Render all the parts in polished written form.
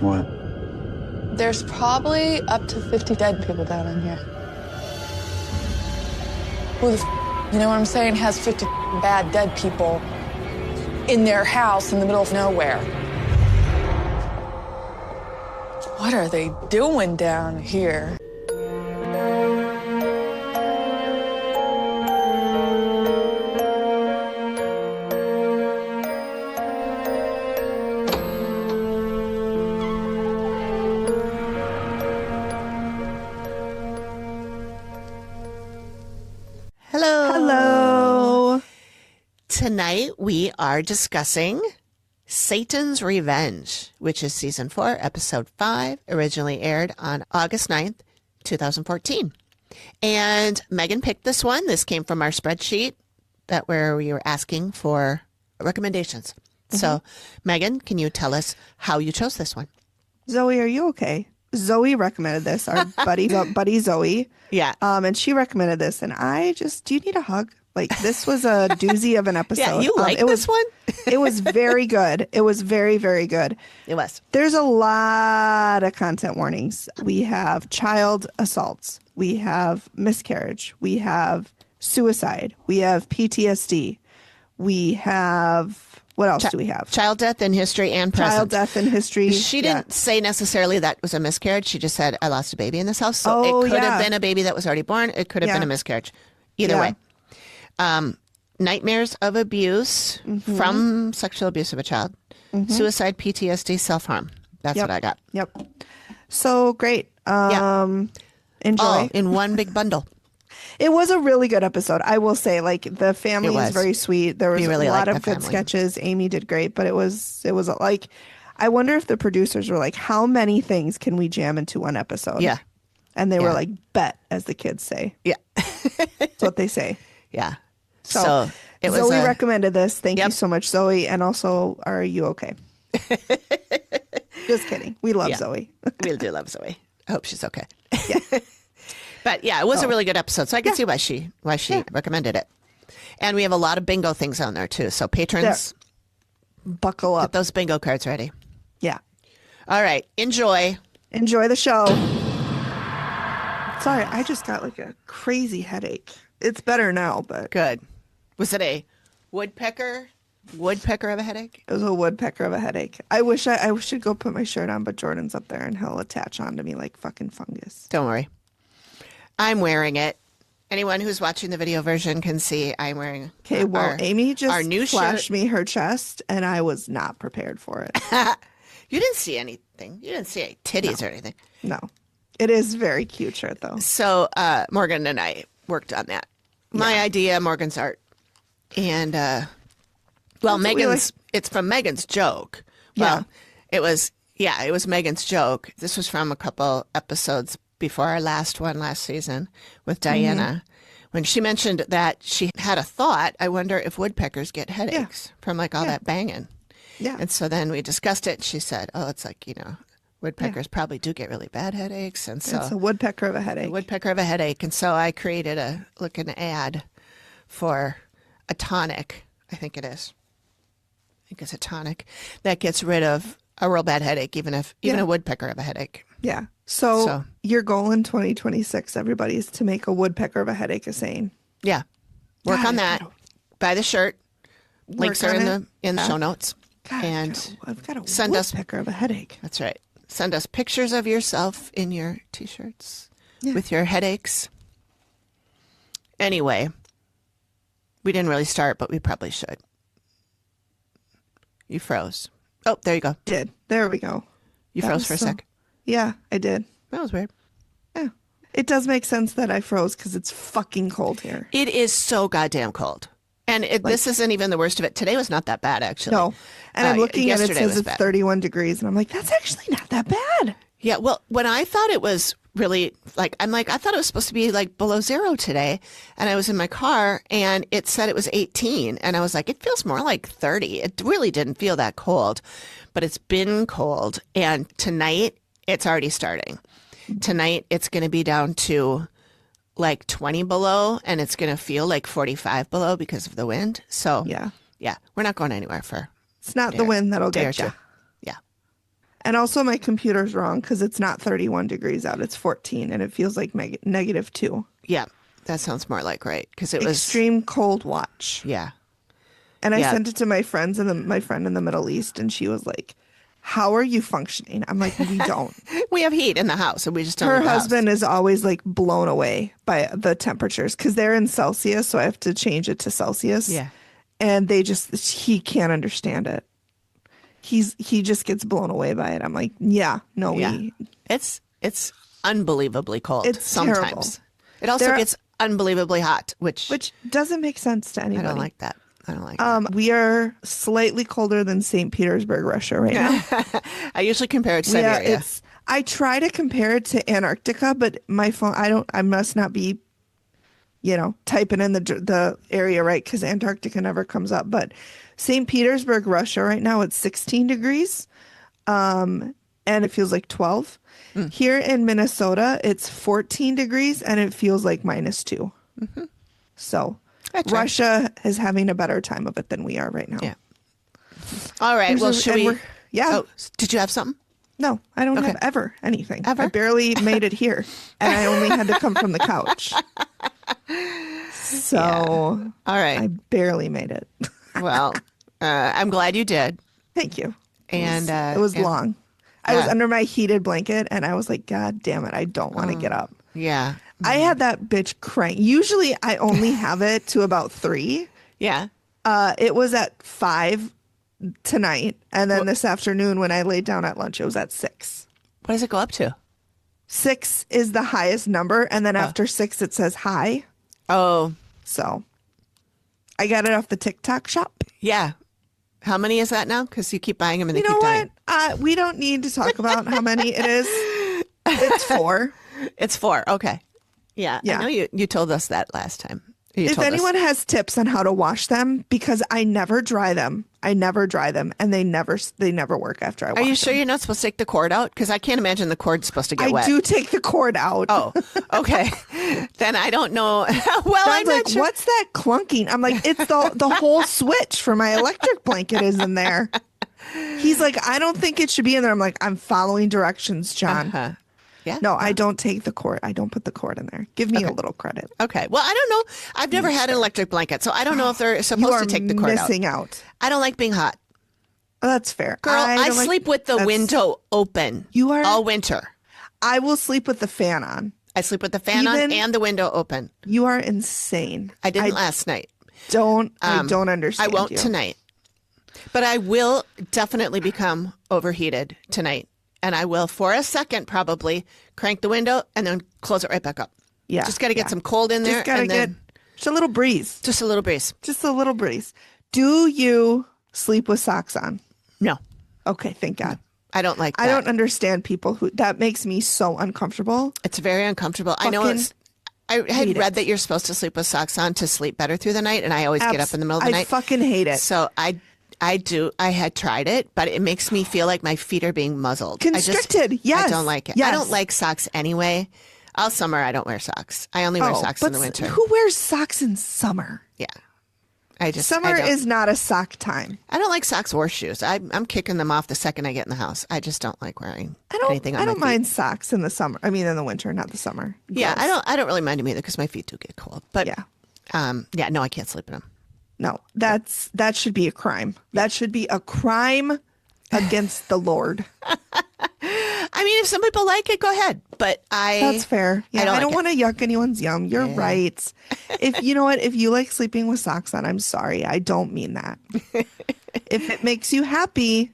What? There's probably up to 50 dead people down in here. Who the you know what I'm saying, has 50 bad dead people in their house in the middle of nowhere? What are they doing down here? Hello. Tonight we are discussing Satan's Revenge, which is season 4, episode 5, originally aired on August 9th, 2014. And Megan picked this one. This came from our spreadsheet where we were asking for recommendations. Mm-hmm. So, Megan, can you tell us how you chose this one? Zoey, are you okay? Zoey recommended this, our buddy Zoey. Yeah. And she recommended this, and do you need a hug? Like, this was a doozy of an episode. Yeah, you like this one? It was very good. It was very, very good. It was. There's a lot of content warnings. We have child assaults. We have miscarriage. We have suicide. We have PTSD. We have... What else do we have? Child death in history and present. Child death in history. She didn't say necessarily that was a miscarriage. She just said, I lost a baby in this house. So it could have been a baby that was already born. It could have been a miscarriage. Either way. Nightmares of abuse from sexual abuse of a child. Suicide, PTSD, self-harm. That's what I got. Yep. So great. Enjoy. All in one big bundle. It was a really good episode. I will say, like, the family is very sweet. There was really a lot of good good sketches. Amy did great, but it was like, I wonder if the producers were like, how many things can we jam into one episode? Yeah. And they were like, bet, as the kids say. Yeah. That's what they say. Yeah. So it was Zoey recommended this. Thank Yep. you so much, Zoey. And also, are you okay? Just kidding. We love Zoey. We do love Zoey. I hope she's okay. Yeah. But yeah, it was a really good episode. So I can see why she recommended it. And we have a lot of bingo things on there too. So patrons, buckle up. get those bingo cards ready. Yeah. All right. Enjoy. Enjoy the show. Sorry, I just got like a crazy headache. It's better now, but Good. Was it a woodpecker of a headache? it was a woodpecker of a headache. I should go put my shirt on, but Jordan's up there and he'll attach onto me like fucking fungus. Don't worry. I'm wearing it. Anyone who's watching the video version can see I'm wearing Okay, well, Amy just our new flashed shirt. me her chest, and I was not prepared for it. You didn't see anything. You didn't see any titties or anything. No. It is very cute shirt, though. So Morgan and I worked on that. My idea, Morgan's art. And, it's from Megan's joke. Well, it was Megan's joke. This was from a couple episodes before our last season with Diana, when she mentioned that she had a thought, I wonder if woodpeckers get headaches from like all that banging. Yeah. And so then we discussed it. She said, oh, it's like, woodpeckers probably do get really bad headaches. And so it's a woodpecker of a headache. A woodpecker of a headache. And so I created an ad for a tonic. I think it is. I think it's a tonic that gets rid of a real bad headache, even a woodpecker of a headache. Yeah. So your goal in 2026, everybody, is to make a woodpecker of a headache a saying. Yeah. Work on that. Buy the shirt. Links are in the show notes. God, and I've got a woodpecker of a headache. That's right. Send us pictures of yourself in your T-shirts with your headaches. Anyway, we didn't really start, but we probably should. You froze. Oh, there you go. Did. There we go. You froze for a sec. Yeah, I did. That was weird. Yeah. It does make sense that I froze because it's fucking cold here. It is so goddamn cold. And this isn't even the worst of it. Today was not that bad, actually. No. And I'm looking at it, says it's bad. 31 degrees. And I'm like, that's actually not that bad. Yeah, well, when I thought it was really, I thought it was supposed to be like below zero today. And I was in my car and it said it was 18. And I was like, it feels more like 30. It really didn't feel that cold. But it's been cold. And tonight, it's already starting. Tonight, it's going to be down to like 20 below, and it's going to feel like 45 below because of the wind. So, yeah, we're not going anywhere for It's not the wind that'll day or get you. two. Yeah. And also my computer's wrong because it's not 31 degrees out. It's 14 and it feels like -2. Yeah, that sounds more like right because it was Extreme cold watch. Yeah. And I Yeah. sent it to my friends and my friend in the Middle East, and she was like, "How are you functioning?" I'm like, "We don't." We have heat in the house, and we just don't. Her leave the house. husband is always like blown away by the temperatures because they're in Celsius, so I have to change it to Celsius. Yeah. And he can't understand it. He just gets blown away by it. I'm like, yeah, no, Yeah. It's unbelievably cold. It's sometimes. terrible. It also There- gets unbelievably hot, which doesn't make sense to I anybody. don't like that. I don't like that. We are slightly colder than St. Petersburg, Russia right now. I usually compare it to Yeah, Siberia. I try to compare it to Antarctica, but my phone, I must not be, typing in the area right because Antarctica never comes up. But St. Petersburg, Russia right now, it's 16 degrees, and it feels like 12. Here in Minnesota, it's 14 degrees and it feels like -2. So That's right. Russia is having a better time of it than we are right now. Yeah. All right. Well, should we? Yeah. Oh, did you have something? No, I don't Okay. have ever anything. Ever? I barely made it here, and I only had to come from the couch. So All right. I barely made it. Well, I'm glad you did. Thank you. And It was and- long. I was yeah. under my heated blanket, and I was like, God damn it, I don't want to get up. Yeah. I had that bitch crank. Usually I only have it to about 3. Yeah. It was at 5 tonight, and then this afternoon when I laid down at lunch, it was at 6. What does it go up to? 6 is the highest number, and then after 6 it says high. Oh, So I got it off the TikTok shop. yeah. How many is that now? Because you keep buying them and they You know keep what? dying. We don't need to talk about how many it is. It's 4. It's 4. Okay. Yeah. Yeah. I know you told us that last time. You If told us. anyone has tips on how to wash them, because I never dry them. And they never work after I wash Are them. you sure you're not supposed to take the cord out? Because I can't imagine the cord's supposed to get I wet. do take the cord out. Oh, okay. Then I don't know. Well, I'm John's like, not sure. what's that clunking? I'm like, it's the whole switch for my electric blanket is in there. He's like, I don't think it should be in there. I'm like, I'm following directions, John. Uh-huh. Yeah. No, I don't take the cord. I don't put the cord in there. Give me a little credit. Okay. Well, I don't know. I've never had an electric blanket, so I don't know if they're You supposed are to take the cord out. missing out. I don't like being hot. Oh, that's fair. Girl, I don't like- sleep with the that's- window open You are- all winter. I will sleep with the fan on. I sleep with the fan on Even- and the window open. You are insane. I didn't last night. I don't understand. I won't you. tonight. But I will definitely become overheated tonight. And I will, for a second, probably crank the window and then close it right back up. Yeah. Just got to get yeah. some cold in there. Just gotta and get then just a little breeze. just a little breeze. Just a little breeze. Do you sleep with socks on? No, Okay, thank God. I don't like that. I don't understand people who that makes me so uncomfortable. It's very uncomfortable. I know Fucking it's. I had hate read it. that you're supposed to sleep with socks on to sleep better through the night, and I always get up in the middle of the I night. fucking hate it. So I do. I had tried it, but it makes me feel like my feet are being muzzled. Constricted, yes, I don't like it. yes. I don't like socks anyway. All summer, I don't wear socks. I only wear socks in the but winter. Who wears socks in summer? Yeah. Summer is not a sock time. I don't like socks or shoes. I'm kicking them off the second I get in the house. I just don't like wearing anything on I my don't feet. mind socks in the summer. I mean, in the winter, not the summer. Yeah, Gross. I don't really mind them either because my feet do get cold. But Yeah. no, I can't sleep in them. No, that should be a crime. That should be a crime against the Lord. I mean, if some people like it, go ahead. But That's fair. Yeah, I don't like want to yuck anyone's yum. You're right. If you know what, if you like sleeping with socks on, I'm sorry. I don't mean that. If it makes you happy,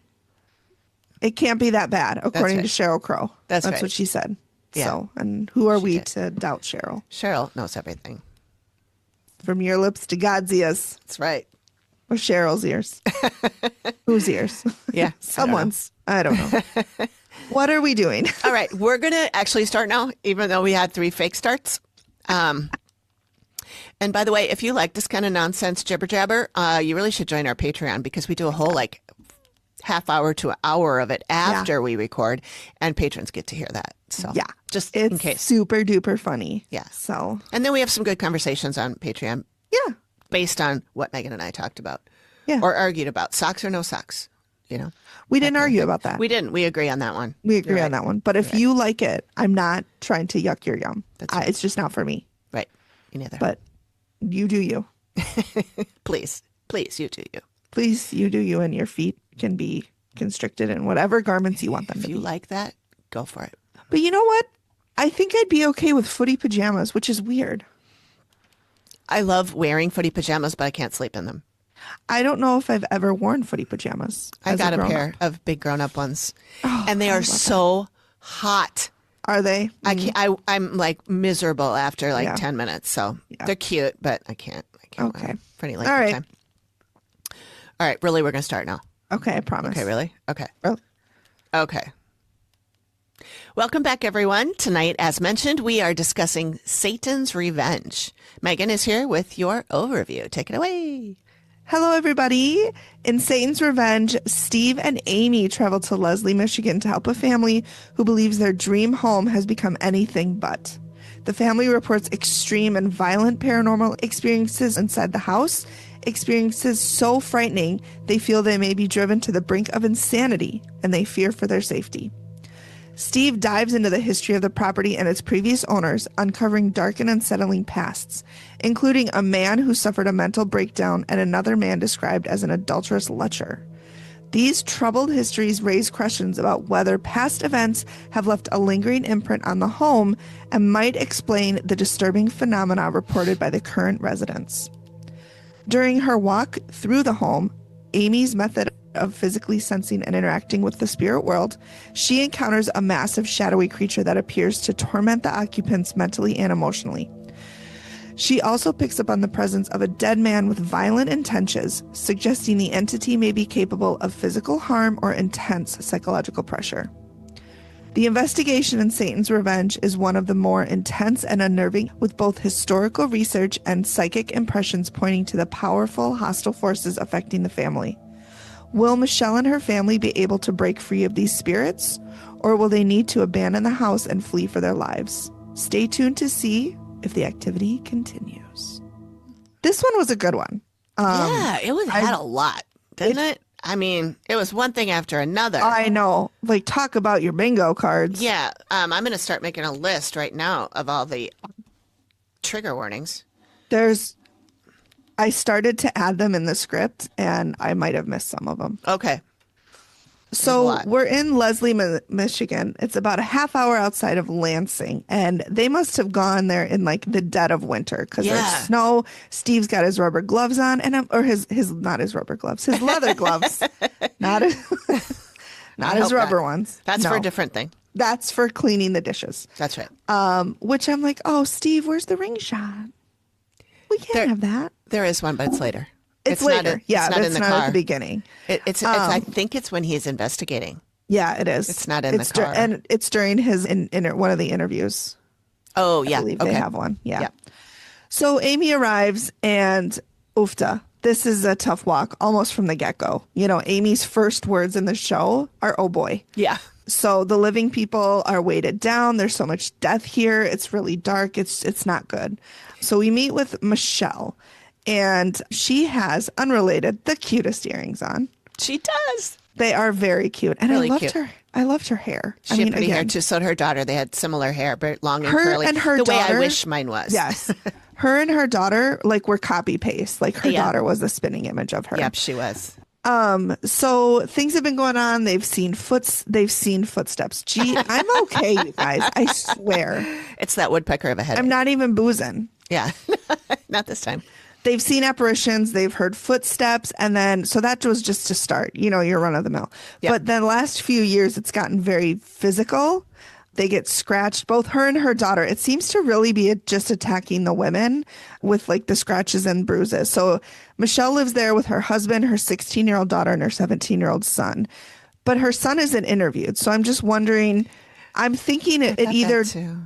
it can't be that bad, according right. to Sheryl Crow. That's right. what she said. Yeah. So, and who are we did. to doubt Cheryl? Cheryl knows everything. From your lips to God's ears, That's right. or Cheryl's ears. Whose ears? Yeah. Someone's. I don't know. What are we doing? All right, we're going to actually start now, even though we had 3 fake starts. And by the way, if you like this kind of nonsense jibber jabber, you really should join our Patreon because we do a whole half hour to an hour of it after we record, and patrons get to hear that. So Yeah. just It's in case. super duper funny. Yeah. So, And then we have some good conversations on Patreon yeah. based on what Megan and I talked about Yeah. or argued about, socks or no socks. you know. We didn't argue about that. We didn't. We agree on that one. We agree on that one. But if you like it, I'm not trying to yuck your yum. That's right. It's just not for me. Right. Me neither. But you do you. Please, you do you. Please, you do you, and your feet can be constricted in whatever garments you want them If to you be. like that, go for it. But you know what? I think I'd be okay with footy pajamas, which is weird. I love wearing footy pajamas, but I can't sleep in them. I don't know if I've ever worn footy pajamas. I got a pair grown-up. of big grown-up ones, Oh, and they I are love so hot. Are they? I can't. I'm like miserable after like Yeah. 10 minutes. So they're cute, but I can't wear Okay. them for any length All of right. time. All right, really, we're gonna start now. Okay, I promise. Okay, really? Okay. Oh. Okay. Welcome back, everyone. Tonight, as mentioned, we are discussing Satan's Revenge. Megan is here with your overview. Take it away. Hello, everybody. In Satan's Revenge, Steve and Amy travel to Leslie, Michigan to help a family who believes their dream home has become anything but. The family reports extreme and violent paranormal experiences inside the house, experiences so frightening they feel they may be driven to the brink of insanity, and they fear for their safety. Steve dives into the history of the property and its previous owners, uncovering dark and unsettling pasts, including a man who suffered a mental breakdown and another man described as an adulterous lecher. These troubled histories raise questions about whether past events have left a lingering imprint on the home and might explain the disturbing phenomena reported by the current residents. During her walk through the home, Amy's method of physically sensing and interacting with the spirit world, she encounters a massive shadowy creature that appears to torment the occupants mentally and emotionally. She also picks up on the presence of a dead man with violent intentions, suggesting the entity may be capable of physical harm or intense psychological pressure. The investigation in Satan's Revenge is one of the more intense and unnerving, with both historical research and psychic impressions pointing to the powerful hostile forces affecting the family. Will Michelle and her family be able to break free of these spirits, or will they need to abandon the house and flee for their lives? Stay tuned to see if the activity continues. This one was a good one. Yeah, it had a lot, didn't it? I mean, it was one thing after another. I know. Like, talk about your bingo cards. Yeah, I'm going to start making a list right now of all the trigger warnings. I started to add them in the script, and I might have missed some of them. Okay. So we're in Leslie, Michigan. It's about a half hour outside of Lansing, and they must have gone there in like the dead of winter because there's snow. Steve's got his rubber gloves on, or his not his rubber gloves, his leather gloves, not his rubber ones. That's for a different thing. That's for cleaning the dishes. That's right. Which I'm like, oh, Steve, where's the ring shot? We can't have that. There is one, but it's later. It's later. It's not in the car. At the beginning. It's I think it's when he's investigating. Yeah, it is. It's not in the car. And it's during his one of the interviews. Oh, yeah. I believe they have one. Yeah. So Amy arrives, and oofta, this is a tough walk almost from the get-go. You know, Amy's first words in the show are, oh boy. Yeah. So the living people are weighted down. There's so much death here. It's really dark. It's not good. So we meet with Michelle, and she has, unrelated, the cutest earrings on. She does. They are very cute. And really I loved cute. her. I loved her hair. She had pretty hair too. So did her daughter. They had similar hair, but long and curly. And her the daughter, way I wish mine was. Yes. Her and her daughter were copy paste. Like her daughter was a spinning image of her. Yep, she was. So things have been going on. They've seen footsteps. Gee, I'm okay, you guys. I swear. It's that woodpecker of a headache. I'm not even boozing. Yeah. Not this time. They've seen apparitions, they've heard footsteps, and then, so that was just to start, your run of the mill. Yep. But then the last few years, it's gotten very physical. They get scratched, both her and her daughter. It seems to really be just attacking the women with like the scratches and bruises. So Michelle lives there with her husband, her 16-year-old daughter, and her 17-year-old son. But her son isn't interviewed. So I'm just wondering, I'm thinking it either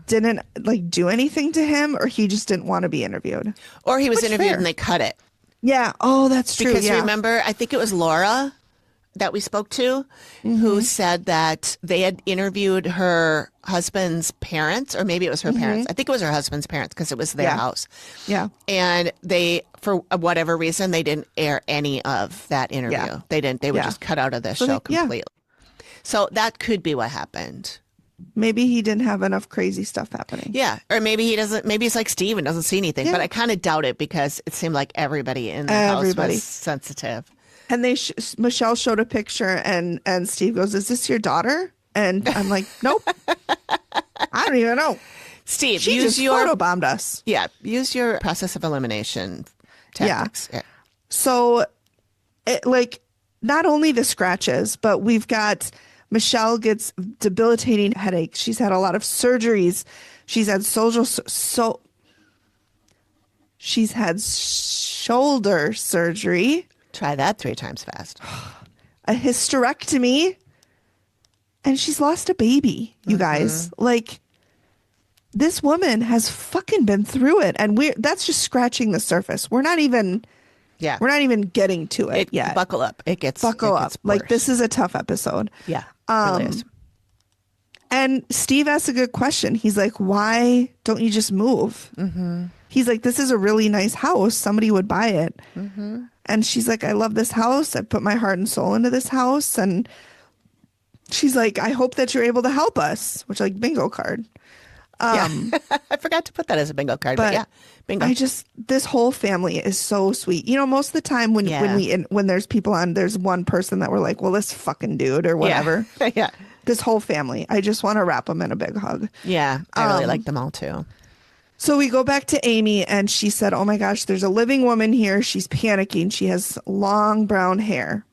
didn't like do anything to him, or he just didn't want to be interviewed. Or he was interviewed and they cut it. Yeah. Oh, that's true. Because remember, I think it was Laura that we spoke to who said that they had interviewed her husband's parents, or maybe it was her parents. I think it was her husband's parents because it was their house. Yeah. And they, for whatever reason, they didn't air any of that interview. Yeah. They didn't. They were just cut out of the show completely. So that could be what happened. Maybe he didn't have enough crazy stuff happening. Yeah. Or maybe he doesn't, maybe it's like Steve and doesn't see anything. But I kind of doubt it because it seemed like everybody in the house was sensitive. And Michelle showed a picture and Steve goes, "Is this your daughter?" And I'm like, "Nope." I don't even know. Steve, she just photobombed us. Yeah. Use your process of elimination tactics. Yeah. So, not only the scratches, but we've got Michelle gets debilitating headaches. She's had a lot of surgeries. She's had she's had shoulder surgery. Try that 3 times fast. A hysterectomy. And she's lost a baby, you guys. Like, this woman has fucking been through it. And that's just scratching the surface. We're not even getting to it yet. Buckle up. Buckle up. Like, this is a tough episode. Yeah, it really is. And Steve asked a good question. He's like, "Why don't you just move?" He's like, "This is a really nice house. Somebody would buy it." And she's like, "I love this house. I put my heart and soul into this house." And she's like, "I hope that you're able to help us," which, like, bingo card. I forgot to put that as a bingo card, but yeah, bingo. This whole family is so sweet. You know, most of the time when there's people on, there's one person that we're like, "Well, this fucking dude," or whatever. Yeah. This whole family, I just want to wrap them in a big hug. Yeah, I really like them all too. So we go back to Amy and she said, "Oh my gosh, there's a living woman here. She's panicking. She has long brown hair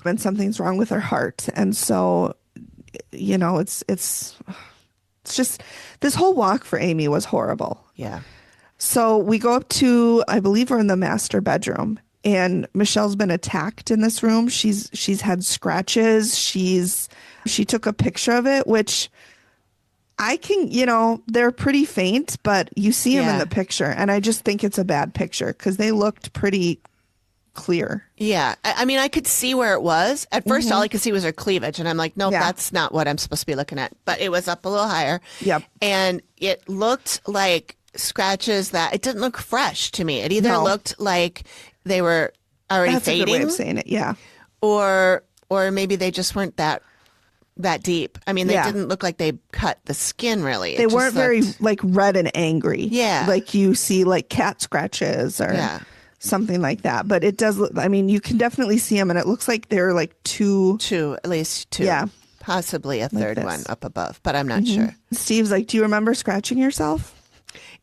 and something's wrong with her heart." And so, you know, it's just, this whole walk for Amy was horrible. Yeah. So we go up to, I believe we're in the master bedroom, and Michelle's been attacked in this room. She's had scratches. She took a picture of it, which I can, you know, they're pretty faint, but you see them in the picture. And I just think it's a bad picture because they looked pretty clear. Yeah. I mean, I could see where it was. At first, all I could see was her cleavage. And I'm like, nope, that's not what I'm supposed to be looking at. But it was up a little higher. Yep. And it looked like scratches that, it didn't look fresh to me. It either looked like they were already fading. That's a good way of saying it, yeah. Or maybe they just weren't that deep. I mean, they didn't look like they cut the skin really. They weren't very like red and angry. Yeah. Like you see like cat scratches or something like that. But it does look, I mean, you can definitely see them and it looks like they're like at least two. Yeah. Possibly a third one up above, but I'm not sure. Steve's like, "Do you remember scratching yourself?"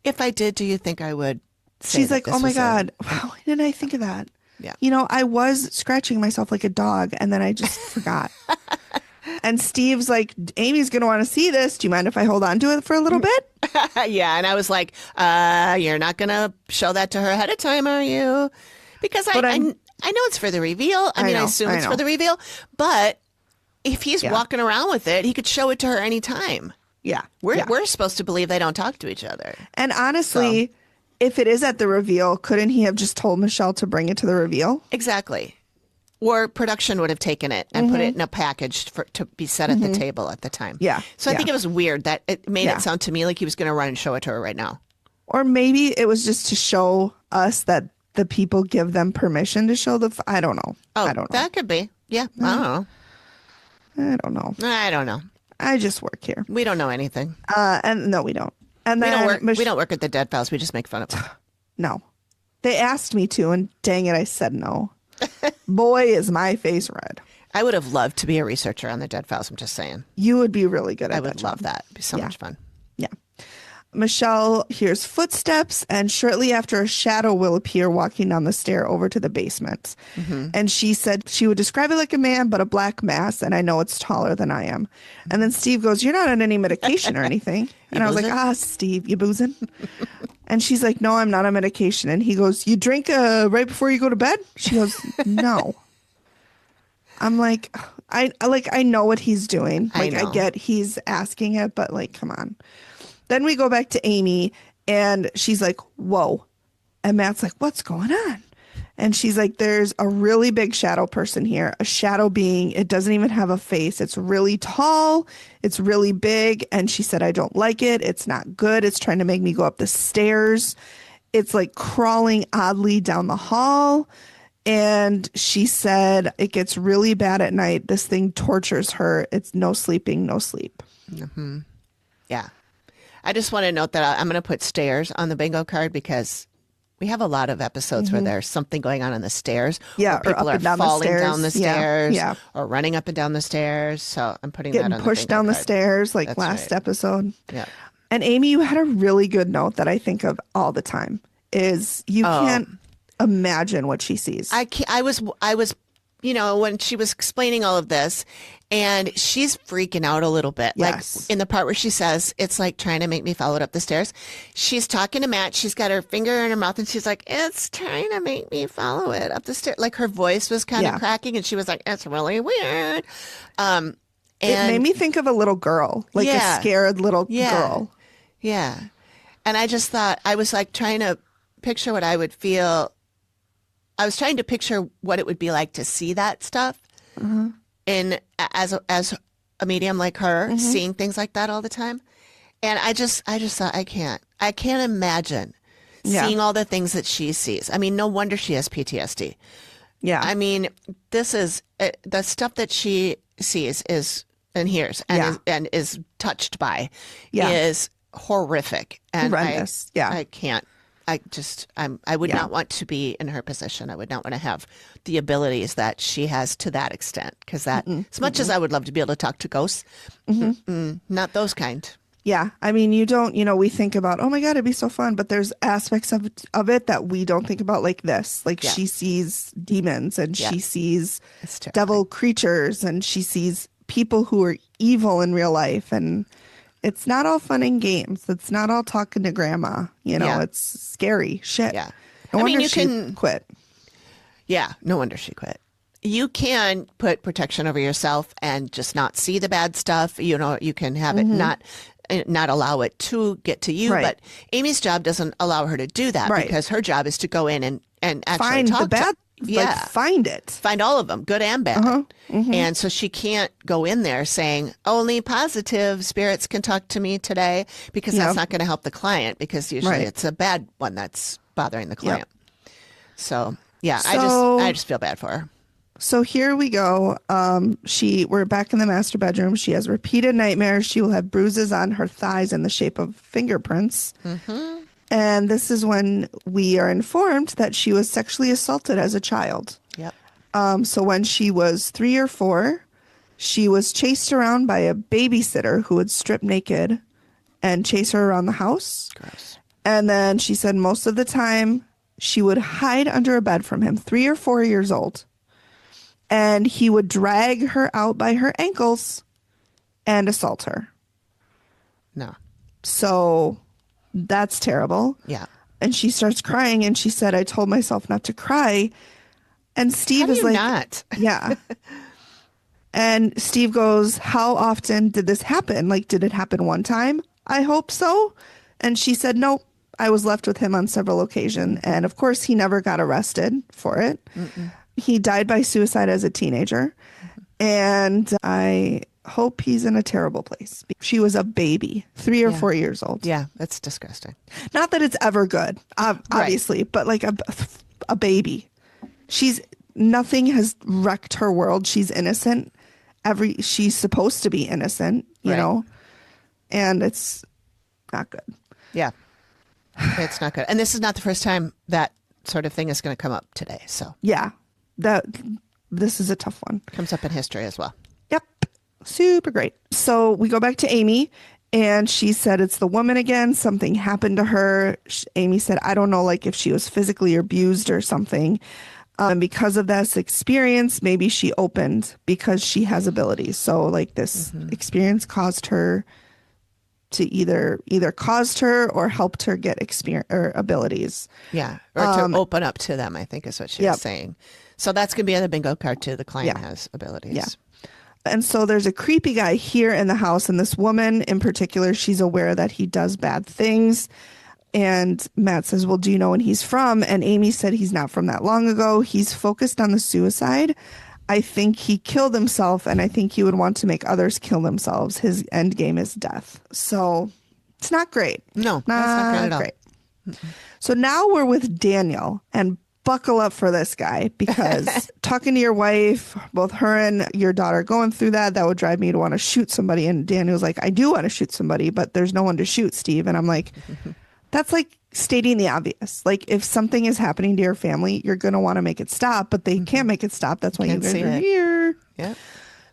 If I did, do you think I would say She's that like, this "Oh my was God, why didn't I think of that?" Yeah. You know, I was scratching myself like a dog and then I just forgot. And Steve's like, "Amy's going to want to see this. Do you mind if I hold on to it for a little bit?" Yeah. And I was like, you're not going to show that to her ahead of time, are you? Because I know it's for the reveal. I assume it's for the reveal. But if he's walking around with it, he could show it to her anytime. Yeah. We're supposed to believe they don't talk to each other. And honestly, if it is at the reveal, couldn't he have just told Michelle to bring it to the reveal? Exactly. Or production would have taken it and put it in a package to be set at the table at the time. Yeah. So I think it was weird that it made it sound to me like he was going to run and show it to her right now. Or maybe it was just to show us that the people give them permission to show I don't know. Oh, I don't know. That could be. Yeah. I don't know. I don't know. I just work here. We don't know anything. And no, we don't. And we then don't work at the Dead Files. We just make fun of them. No. They asked me to, and dang it, I said no. Boy, is my face red. I would have loved to be a researcher on the Dead Files. I'm just saying. You would be really good at that. I would love that. It'd be so much fun. Yeah. Michelle hears footsteps, and shortly after, a shadow will appear walking down the stair over to the basement. And she said she would describe it like a man, but a black mass, and I know it's taller than I am. And then Steve goes, "You're not on any medication or anything." And I was like, Steve, you boozing? And she's like, "No, I'm not on medication." And he goes, "You drink right before you go to bed?" She goes, "No." I'm like, I know what he's doing. Like, I get he's asking it, but like, come on. Then we go back to Amy and she's like, "Whoa." And Matt's like, "What's going on?" And she's like, there's a really big shadow person here. A shadow being, it doesn't even have a face. It's really tall. It's really big. And she said, I don't like it. It's not good. It's trying to make me go up the stairs. It's like crawling oddly down the hall. And she said, it gets really bad at night. This thing tortures her. It's no sleeping, no sleep. Mm-hmm. Yeah. I just want to note that I'm going to put stairs on the bingo card because we have a lot of episodes where there's something going on the stairs. Yeah, or people or up and down falling the stairs. down the stairs. Yeah. Or running up and down the stairs. So I'm putting Getting that on pushed the bingo down the card. stairs like That's last right. episode. Yeah. And Amy, you had a really good note that I think of all the time is you can't imagine what she sees. I was, when she was explaining all of this, and she's freaking out a little bit. Yes. Like in the part where she says, it's like trying to make me follow it up the stairs. She's talking to Matt. She's got her finger in her mouth and she's like, it's trying to make me follow it up the stairs. Like her voice was kind of cracking and she was like, it's really weird. It made me think of a little girl, like a scared little girl. Yeah. And I just thought, I was like trying to picture what I would feel. I was trying to picture what it would be like to see that stuff in as a medium like her, seeing things like that all the time. And I just thought, I can't imagine seeing all the things that she sees. I mean, no wonder she has PTSD. Yeah. I mean, this is the stuff that she sees and hears and is touched by is horrific. And horrendous. I can't. I would not want to be in her position. I would not want to have the abilities that she has to that extent. Because as much as I would love to be able to talk to ghosts, not those kind. Yeah. I mean, you don't, we think about, oh my God, it'd be so fun. But there's aspects of it that we don't think about like this. Like she sees demons and she sees devil creatures and she sees people who are evil in real life. And it's not all fun and games. It's not all talking to grandma. It's scary shit. Yeah. No wonder you she can quit. Yeah. No wonder she quit. You can put protection over yourself and just not see the bad stuff. You can have it not allow it to get to you. Right. But Amy's job doesn't allow her to do that because her job is to go in and actually find talk the bad. Find it. Find all of them, good and bad. And so she can't go in there saying, only positive spirits can talk to me today, because that's not going to help the client, because usually it's a bad one that's bothering the client. So, I just feel bad for her. So here we go. We're back in the master bedroom. She has repeated nightmares. She will have bruises on her thighs in the shape of fingerprints. And this is when we are informed that she was sexually assaulted as a child. Yep. So when she was 3 or 4, she was chased around by a babysitter who would strip naked and chase her around the house. Gross. And then she said most of the time she would hide under a bed from him, 3 or 4 years old. And he would drag her out by her ankles and assault her. No. So that's terrible. Yeah. And she starts crying and she said, I told myself not to cry. And Steve is like, not? Yeah. And Steve goes, how often did this happen? Like, did it happen one time? I hope so. And she said, nope. I was left with him on several occasions. And of course, he never got arrested for it. He died by suicide as a teenager. And I hope he's in a terrible place. She was a baby, 3 or 4 years old. Yeah, that's disgusting. Not that it's ever good, obviously, but like a baby. Nothing has wrecked her world. She's innocent. She's supposed to be innocent, you know, and it's not good. Yeah, it's not good. And this is not the first time that sort of thing is going to come up today. So yeah, this is a tough one. Comes up in history as well. Yep. Super great. So we go back to Amy and she said, it's the woman again. Something happened to her. Amy said, I don't know, like if she was physically abused or something. And because of this experience, maybe she opened because she has abilities. So like this experience caused her to either caused her or helped her get experience or abilities. Yeah. Or to open up to them, I think is what she was saying. So that's going to be on the bingo card too. The client has abilities. Yeah. And so there's a creepy guy here in the house. And this woman in particular, she's aware that he does bad things. And Matt says, well, do you know when he's from? And Amy said he's not from that long ago. He's focused on the suicide. I think he killed himself, and I think he would want to make others kill themselves. His end game is death. So it's not great. No, that's not great at all. So now we're with Daniel, and buckle up for this guy, because talking to your wife, both her and your daughter going through that would drive me to want to shoot somebody. And Daniel's like, I do want to shoot somebody, but there's no one to shoot, Steve. And I'm like, that's like stating the obvious. Like, if something is happening to your family, you're going to want to make it stop, but they can't make it stop. That's why you guys are here. Yeah.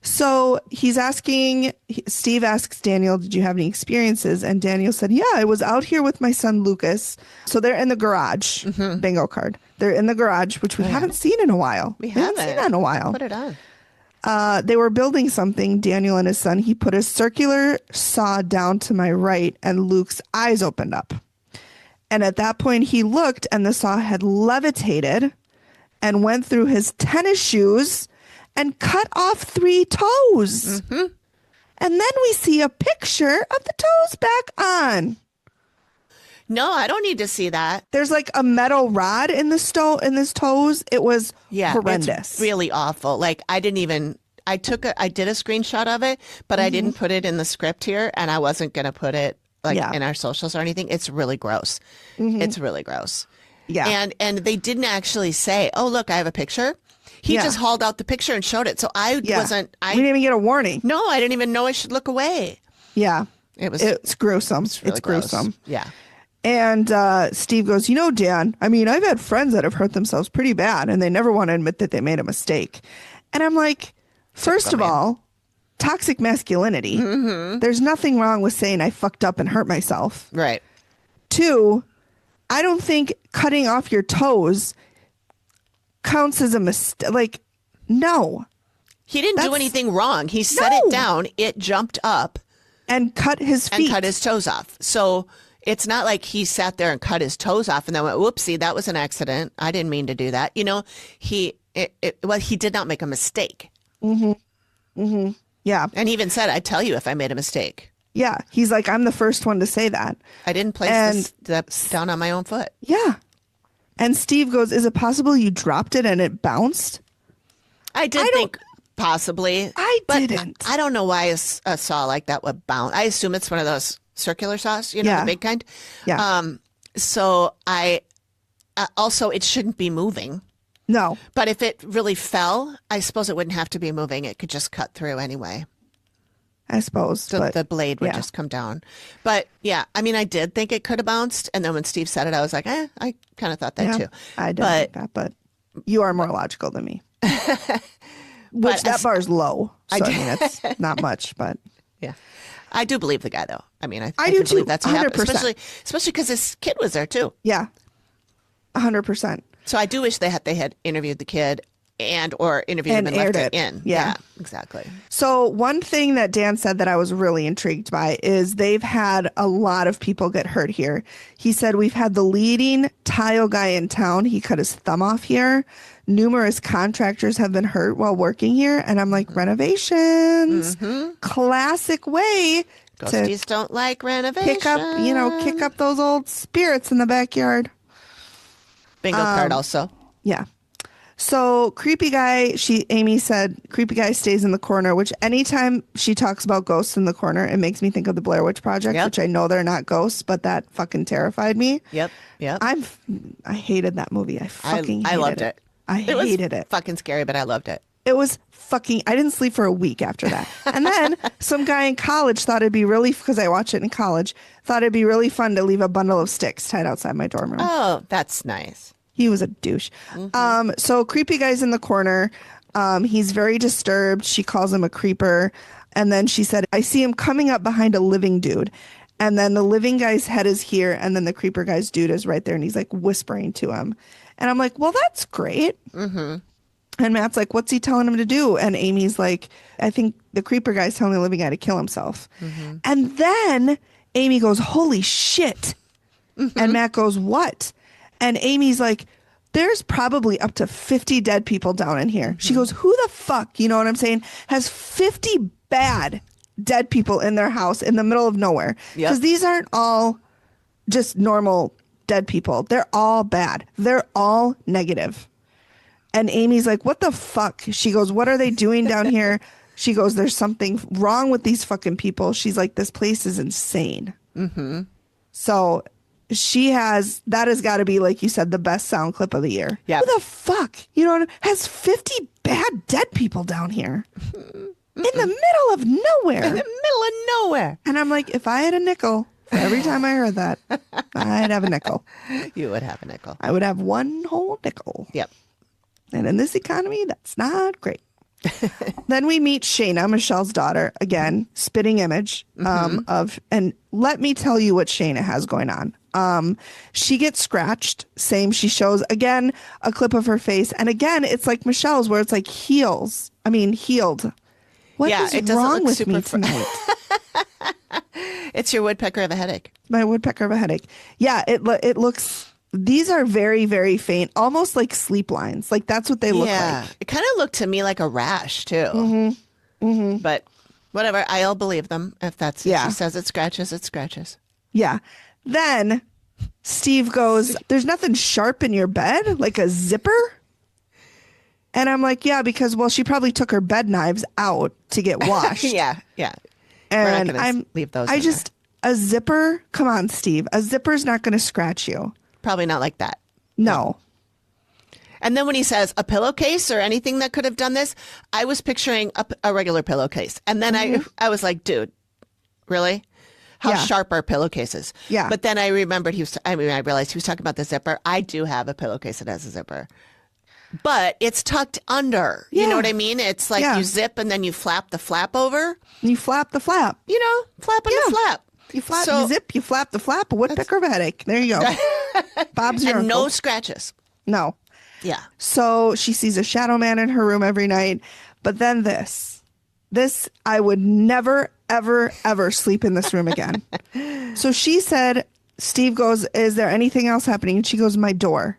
So Steve asks Daniel, did you have any experiences? And Daniel said, yeah, I was out here with my son, Lucas. So they're in the garage. Bingo card. They're in the garage, which we haven't seen in a while. We haven't seen that in a while. Put it on. They were building something, Daniel and his son. He put a circular saw down to my right, and Luke's eyes opened up. And at that point, he looked, and the saw had levitated and went through his tennis shoes and cut off 3 toes. And then we see a picture of the toes back on. No, I don't need to see that. There's like a metal rod in this toes. It was It's horrendous. really awful. Like, I did a screenshot of it, but I didn't put it in the script here, and I wasn't going to put it in our socials or anything. It's really gross. It's really gross. Yeah. And they didn't actually say, oh, look, I have a picture. He just hauled out the picture and showed it. So we didn't even get a warning. No, I didn't even know I should look away. Yeah. It's gruesome. Really gross. Gruesome. Yeah. And Steve goes, Dan, I mean, I've had friends that have hurt themselves pretty bad, and they never want to admit that they made a mistake. And I'm like, first of all, toxic masculinity. There's nothing wrong with saying I fucked up and hurt myself. Right. 2, I don't think cutting off your toes counts as a mistake. Like, no. He didn't do anything wrong. He set it down. It jumped up. And cut his feet. And cut his toes off. So it's not like he sat there and cut his toes off and then went, whoopsie, that was an accident. I didn't mean to do that. He did not make a mistake. Yeah. And he even said, I'd tell you if I made a mistake. Yeah. He's like, I'm the first one to say that. I didn't place this down on my own foot. Yeah. And Steve goes, is it possible you dropped it and it bounced? I think possibly. But didn't. I don't know why a saw like that would bounce. I assume it's one of those circular saws, the big kind. Yeah. So also it shouldn't be moving. No. But if it really fell, I suppose it wouldn't have to be moving. It could just cut through anyway. I suppose. So the blade would just come down. But yeah, I mean, I did think it could have bounced. And then when Steve said it, I was like, I kind of thought that too. I didn't think that, but you are more logical than me. Which that bar is low. So I mean, it's not much, but. Yeah. I do believe the guy, though. I mean, I do do too, believe that's what happened. 100%. Especially because his kid was there too. Yeah. 100%. So I do wish they had interviewed the kid or interviewed him and left it in. Yeah, exactly. So one thing that Dan said that I was really intrigued by is they've had a lot of people get hurt here. He said, we've had the leading tile guy in town. He cut his thumb off here. Numerous contractors have been hurt while working here. And I'm like, renovations, classic way Ghosties don't like renovations. Kick up those old spirits in the backyard. Bingo card also. Yeah. So creepy guy, Amy said, creepy guy stays in the corner, which anytime she talks about ghosts in the corner, it makes me think of the Blair Witch Project, which I know they're not ghosts, but that fucking terrified me. Yep. I hated that movie. I loved it. I hated it. Fucking scary, but I loved it. It was I didn't sleep for a week after that. And then some guy in college thought it'd be really, because I watched it in college, thought it'd be really fun to leave a bundle of sticks tied outside my dorm room. Oh, that's nice. He was a douche. So creepy guy's in the corner. He's very disturbed. She calls him a creeper. And then she said, I see him coming up behind a living dude. And then the living guy's head is here. And then the creeper guy's dude is right there. And he's like whispering to him. And I'm like, well, that's great. And Matt's like, what's he telling him to do? And Amy's like, I think the creeper guy's telling the living guy to kill himself. And then Amy goes, holy shit. And Matt goes, what? And Amy's like, there's probably up to 50 dead people down in here. She goes, who the fuck, you know what I'm saying, has 50 bad dead people in their house in the middle of nowhere? Because these aren't all just normal dead people. They're all bad. They're all negative. And Amy's like, what the fuck? She goes, what are they doing down here? She goes, there's something wrong with these fucking people. She's like, this place is insane. Mm-hmm. So that has got to be, like you said, the best sound clip of the year. Yeah. Who the fuck, has 50 bad dead people down here in the middle of nowhere. In the middle of nowhere. And I'm like, if I had a nickel for every time I heard that, I'd have a nickel. You would have a nickel. I would have one whole nickel. Yep. And in this economy, that's not great. Then we meet Shayna, Michelle's daughter, again, spitting image and let me tell you what Shayna has going on. She gets scratched. Same. She shows again a clip of her face. And again, it's like Michelle's where it's like healed. What is wrong with me tonight? It's your woodpecker of a headache. My woodpecker of a headache. Yeah, it looks... These are very, very faint, almost like sleep lines. Like that's what they look like. It kind of looked to me like a rash too. Mm-hmm. Mm-hmm. But whatever, I'll believe them if that's if she says it scratches, it scratches. Yeah. Then Steve goes, there's nothing sharp in your bed, like a zipper? And I'm like, yeah, because, she probably took her bed knives out to get washed. Yeah. And We're not gonna leave those a zipper? Come on, Steve. A zipper's not going to scratch you. Probably not like that. No. And then when he says a pillowcase or anything that could have done this, I was picturing a regular pillowcase. And then I was like, dude, really? How sharp are pillowcases? Yeah. But then I remembered I realized he was talking about the zipper. I do have a pillowcase that has a zipper. But it's tucked under. You know what I mean? It's like you zip and then you flap the flap over. You flap the flap. Flapping the flap. You flap, you zip, you flap the flap, a woodpecker of a headache. There you go. Bob's your and uncle. no scratches. No. Yeah. So she sees a shadow man in her room every night. But then this, I would never, ever, ever sleep in this room again. So she said, Steve goes, is there anything else happening? And she goes, my door.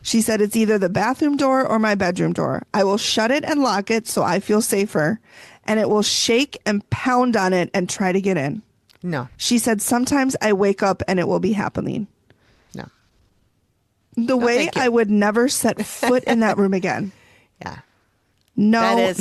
She said, it's either the bathroom door or my bedroom door. I will shut it and lock it so I feel safer. And it will shake and pound on it and try to get in. No. She said, sometimes I wake up and it will be happening. No. The way I would never set foot in that room again. Yeah. No.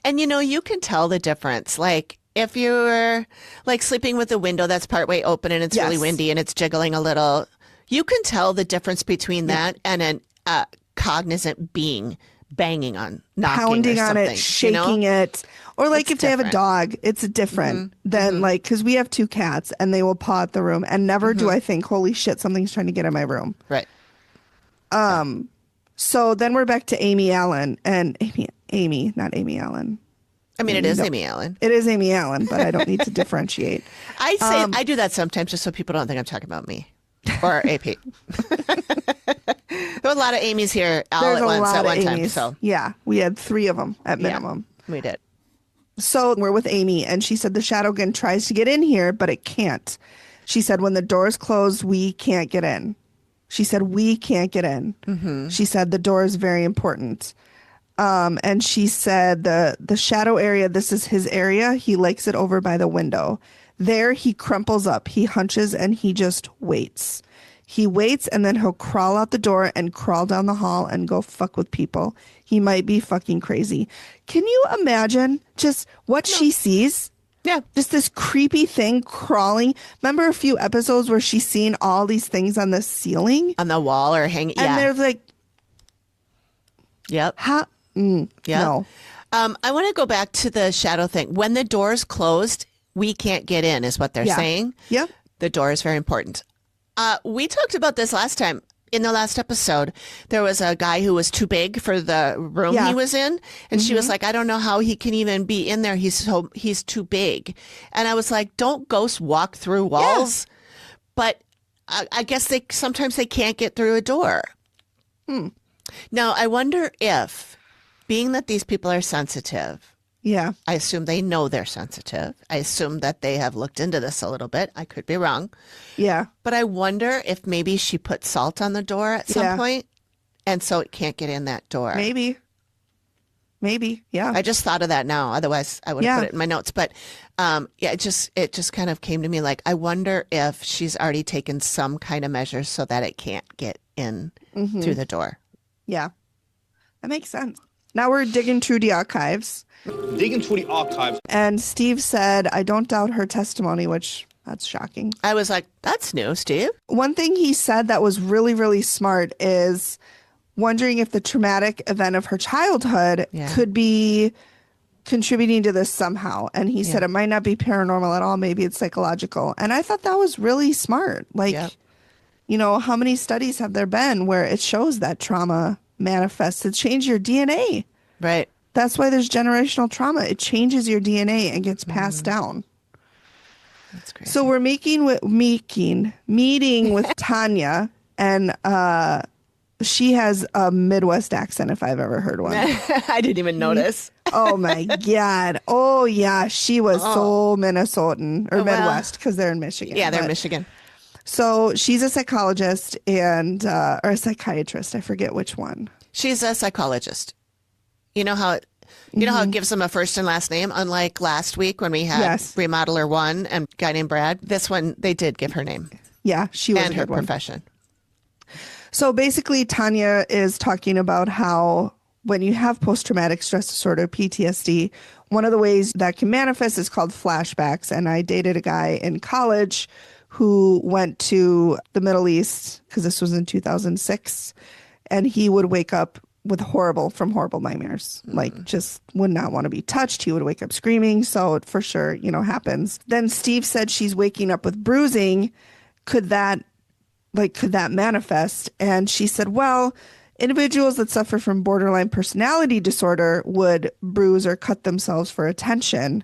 And you can tell the difference. Like if you're like sleeping with the window that's partway open and it's really windy and it's jiggling a little, you can tell the difference between that and a cognizant being banging on, knocking pounding or on it, shaking it. Or like if they have a dog, it's different than like, because we have 2 cats and they will paw at the room and never do I think, holy shit, something's trying to get in my room. Right. So then we're back to Amy Allen and Amy, not Amy Allen. I mean, it is Amy Allen. It is Amy Allen, but I don't need to differentiate. I do that sometimes just so people don't think I'm talking about me or AP. There were a lot of Amy's here all at once at one time. So yeah, we had 3 of them at minimum. Yeah, we did. So we're with Amy, and she said the shadow gun tries to get in here, but it can't. She said when the door's closed, we can't get in. She said we can't get in. Mm-hmm. She said the door is very important. And she said the shadow area, this is his area. He likes it over by the window. There he crumples up. He hunches and he just waits. He waits and then he'll crawl out the door and crawl down the hall and go fuck with people. He might be fucking crazy. Can you imagine just what she sees? Yeah. Just this creepy thing crawling. Remember a few episodes where she's seen all these things on the ceiling? On the wall or hanging. And they're like, yep. How? Yep. No. I want to go back to the shadow thing. When the door's closed, we can't get in is what they're saying. Yep. The door is very important. We talked about this last time. In the last episode, there was a guy who was too big for the room he was in. And she was like, I don't know how he can even be in there. He's too big. And I was like, don't ghosts walk through walls? Yeah. But I guess sometimes they can't get through a door. Now, I wonder if, being that these people are sensitive, I assume they know they're sensitive. I assume that they have looked into this a little bit. I could be wrong. Yeah. But I wonder if maybe she put salt on the door at some point, and so it can't get in that door. Maybe. Maybe. Yeah. I just thought of that now. Otherwise, I would have put it in my notes. But it just kind of came to me like, I wonder if she's already taken some kind of measures so that it can't get in through the door. Yeah. That makes sense. Now we're digging through the archives. Digging through the archives. And Steve said, I don't doubt her testimony, which that's shocking. I was like, that's new, Steve. One thing he said that was really, really smart is wondering if the traumatic event of her childhood could be contributing to this somehow. And he said it might not be paranormal at all. Maybe it's psychological. And I thought that was really smart. Like, you know, how many studies have there been where it shows that trauma manifests to change your DNA? Right. That's why there's generational trauma. It changes your DNA and gets passed down. That's crazy. So we're meeting with Tanya, and she has a Midwest accent if I've ever heard one. I didn't even notice. Oh my God. Oh yeah. She was so Minnesotan or Midwest because they're in Michigan. Yeah, they're in Michigan. So she's a psychologist and or a psychiatrist. I forget which one. She's a psychologist. You know how it gives them a first and last name? Unlike last week when we had Remodeler 1 and a guy named Brad. This one, they did give her name. Yeah, she was and a her good one. profession. So basically, Tanya is talking about how when you have post-traumatic stress disorder, PTSD, one of the ways that can manifest is called flashbacks. And I dated a guy in college who went to the Middle East, because this was in 2006, and he would wake up with horrible nightmares, like just would not want to be touched. He would wake up screaming. So it for sure, you know, happens. Then Steve said she's waking up with bruising. Could that manifest? And she said, well, individuals that suffer from borderline personality disorder would bruise or cut themselves for attention.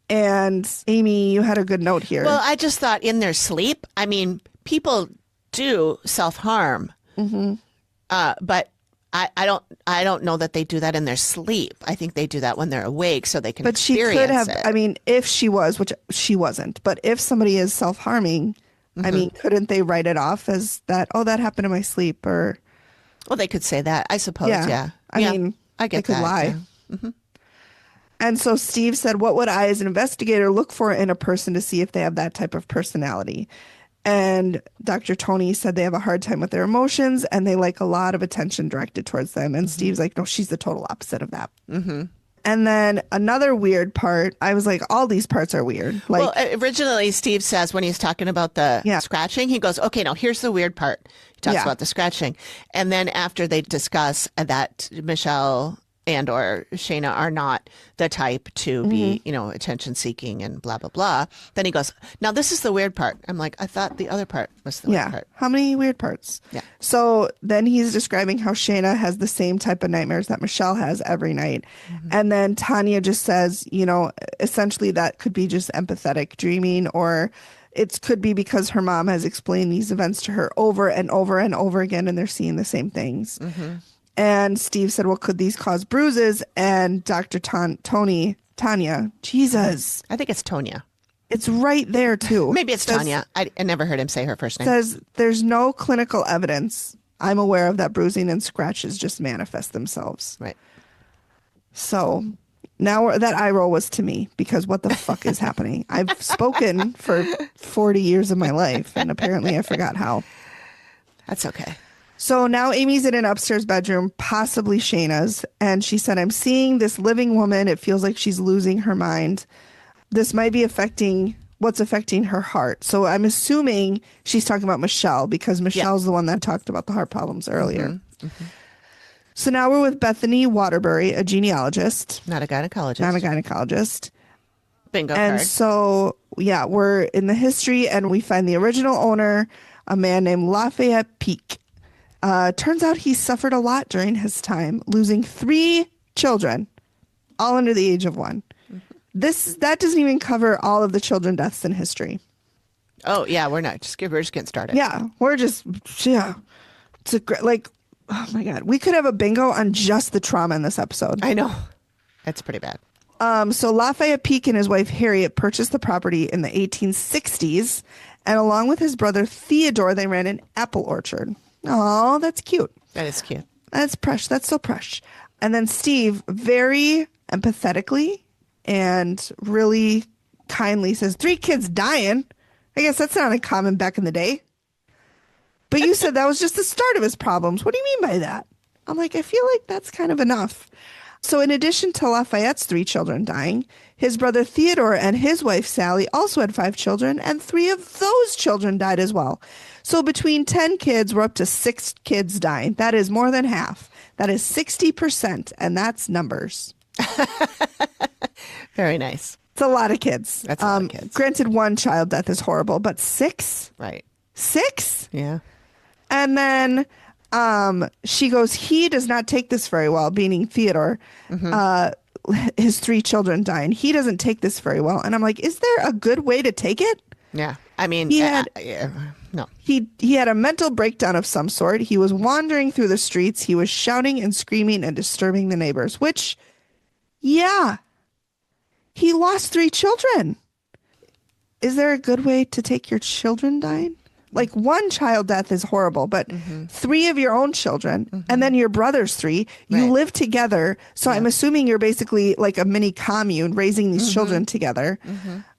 And Amy, you had a good note here. Well, I just thought in their sleep, I mean, people do self-harm, but I don't know that they do that in their sleep. I think they do that when they're awake so they can experience it. But she could have, I mean, if she was, which she wasn't, but if somebody is self-harming, I mean, couldn't they write it off as that, oh, that happened in my sleep? Or, well, they could say that, I suppose, yeah. I mean, I get they could that, lie. Yeah. And so Steve said, what would I as an investigator look for in a person to see if they have that type of personality? And Dr. Tony said they have a hard time with their emotions and they like a lot of attention directed towards them. And Steve's like, no, she's the total opposite of that. And then another weird part, I was like, all these parts are weird. Like, well, originally Steve says when he's talking about the scratching, he goes, okay, now here's the weird part. He talks about the scratching. And then after they discuss that Michelle and or Shayna are not the type to be, you know, attention seeking and blah, blah, blah. Then he goes, now this is the weird part. I'm like, I thought the other part was the weird part. How many weird parts? Yeah. So then he's describing how Shayna has the same type of nightmares that Michelle has every night. And then Tanya just says, you know, essentially that could be just empathetic dreaming, or it could be because her mom has explained these events to her over and over and over again and they're seeing the same things. And Steve said, well, could these cause bruises? And Dr. Tanya, Jesus. I think it's Tonya. It's right there, too. Maybe it's Tanya. I never heard him say her first name. Says there's no clinical evidence I'm aware of that bruising and scratches just manifest themselves. Right. So now that eye roll was to me, because what the fuck is happening? I've spoken for 40 years of my life, and apparently I forgot how. That's okay. So now Amy's in an upstairs bedroom, possibly Shayna's, and she said, I'm seeing this living woman. It feels like she's losing her mind. This might be affecting her heart. So I'm assuming she's talking about Michelle, because Michelle's the one that talked about the heart problems earlier. So now we're with Bethany Waterbury, a genealogist. Not a gynecologist. Bingo And card. so, yeah, we're in the history and we find the original owner, a man named Lafayette Peake. Turns out he suffered a lot during his time, losing 3 children, all under the age of 1. That doesn't even cover all of the children deaths in history. Oh, yeah, we're just getting started. Yeah, it's a great, like, oh my God, we could have a bingo on just the trauma in this episode. I know. That's pretty bad. So Lafayette Peake and his wife Harriet purchased the property in the 1860s, and along with his brother Theodore, they ran an apple orchard. Oh, that's cute. That is cute. That's precious. That's so precious. And then Steve very empathetically and really kindly says, 3 kids dying. I guess that's not uncommon back in the day. But you said that was just the start of his problems. What do you mean by that? I'm like, I feel like that's kind of enough. So in addition to Lafayette's 3 children dying, his brother Theodore and his wife Sally also had 5 children, and 3 of those children died as well. So between 10 kids, we're up to 6 kids dying. That is more than half. That is 60%, and that's numbers. Very nice. It's a lot of kids. That's a lot of kids. Granted, 1 child death is horrible, but 6? Right. 6? Yeah. And then she goes, he does not take this very well, meaning Theodore. His 3 children dying. He doesn't take this very well. And I'm like, is there a good way to take it? Yeah. I mean, no. He had a mental breakdown of some sort. He was wandering through the streets. He was shouting and screaming and disturbing the neighbors, which, yeah, he lost 3 children. Is there a good way to take your children dying? Like 1 child death is horrible, but 3 of your own children and then your brother's 3, you Right. live together. So I'm assuming you're basically like a mini commune raising these children together.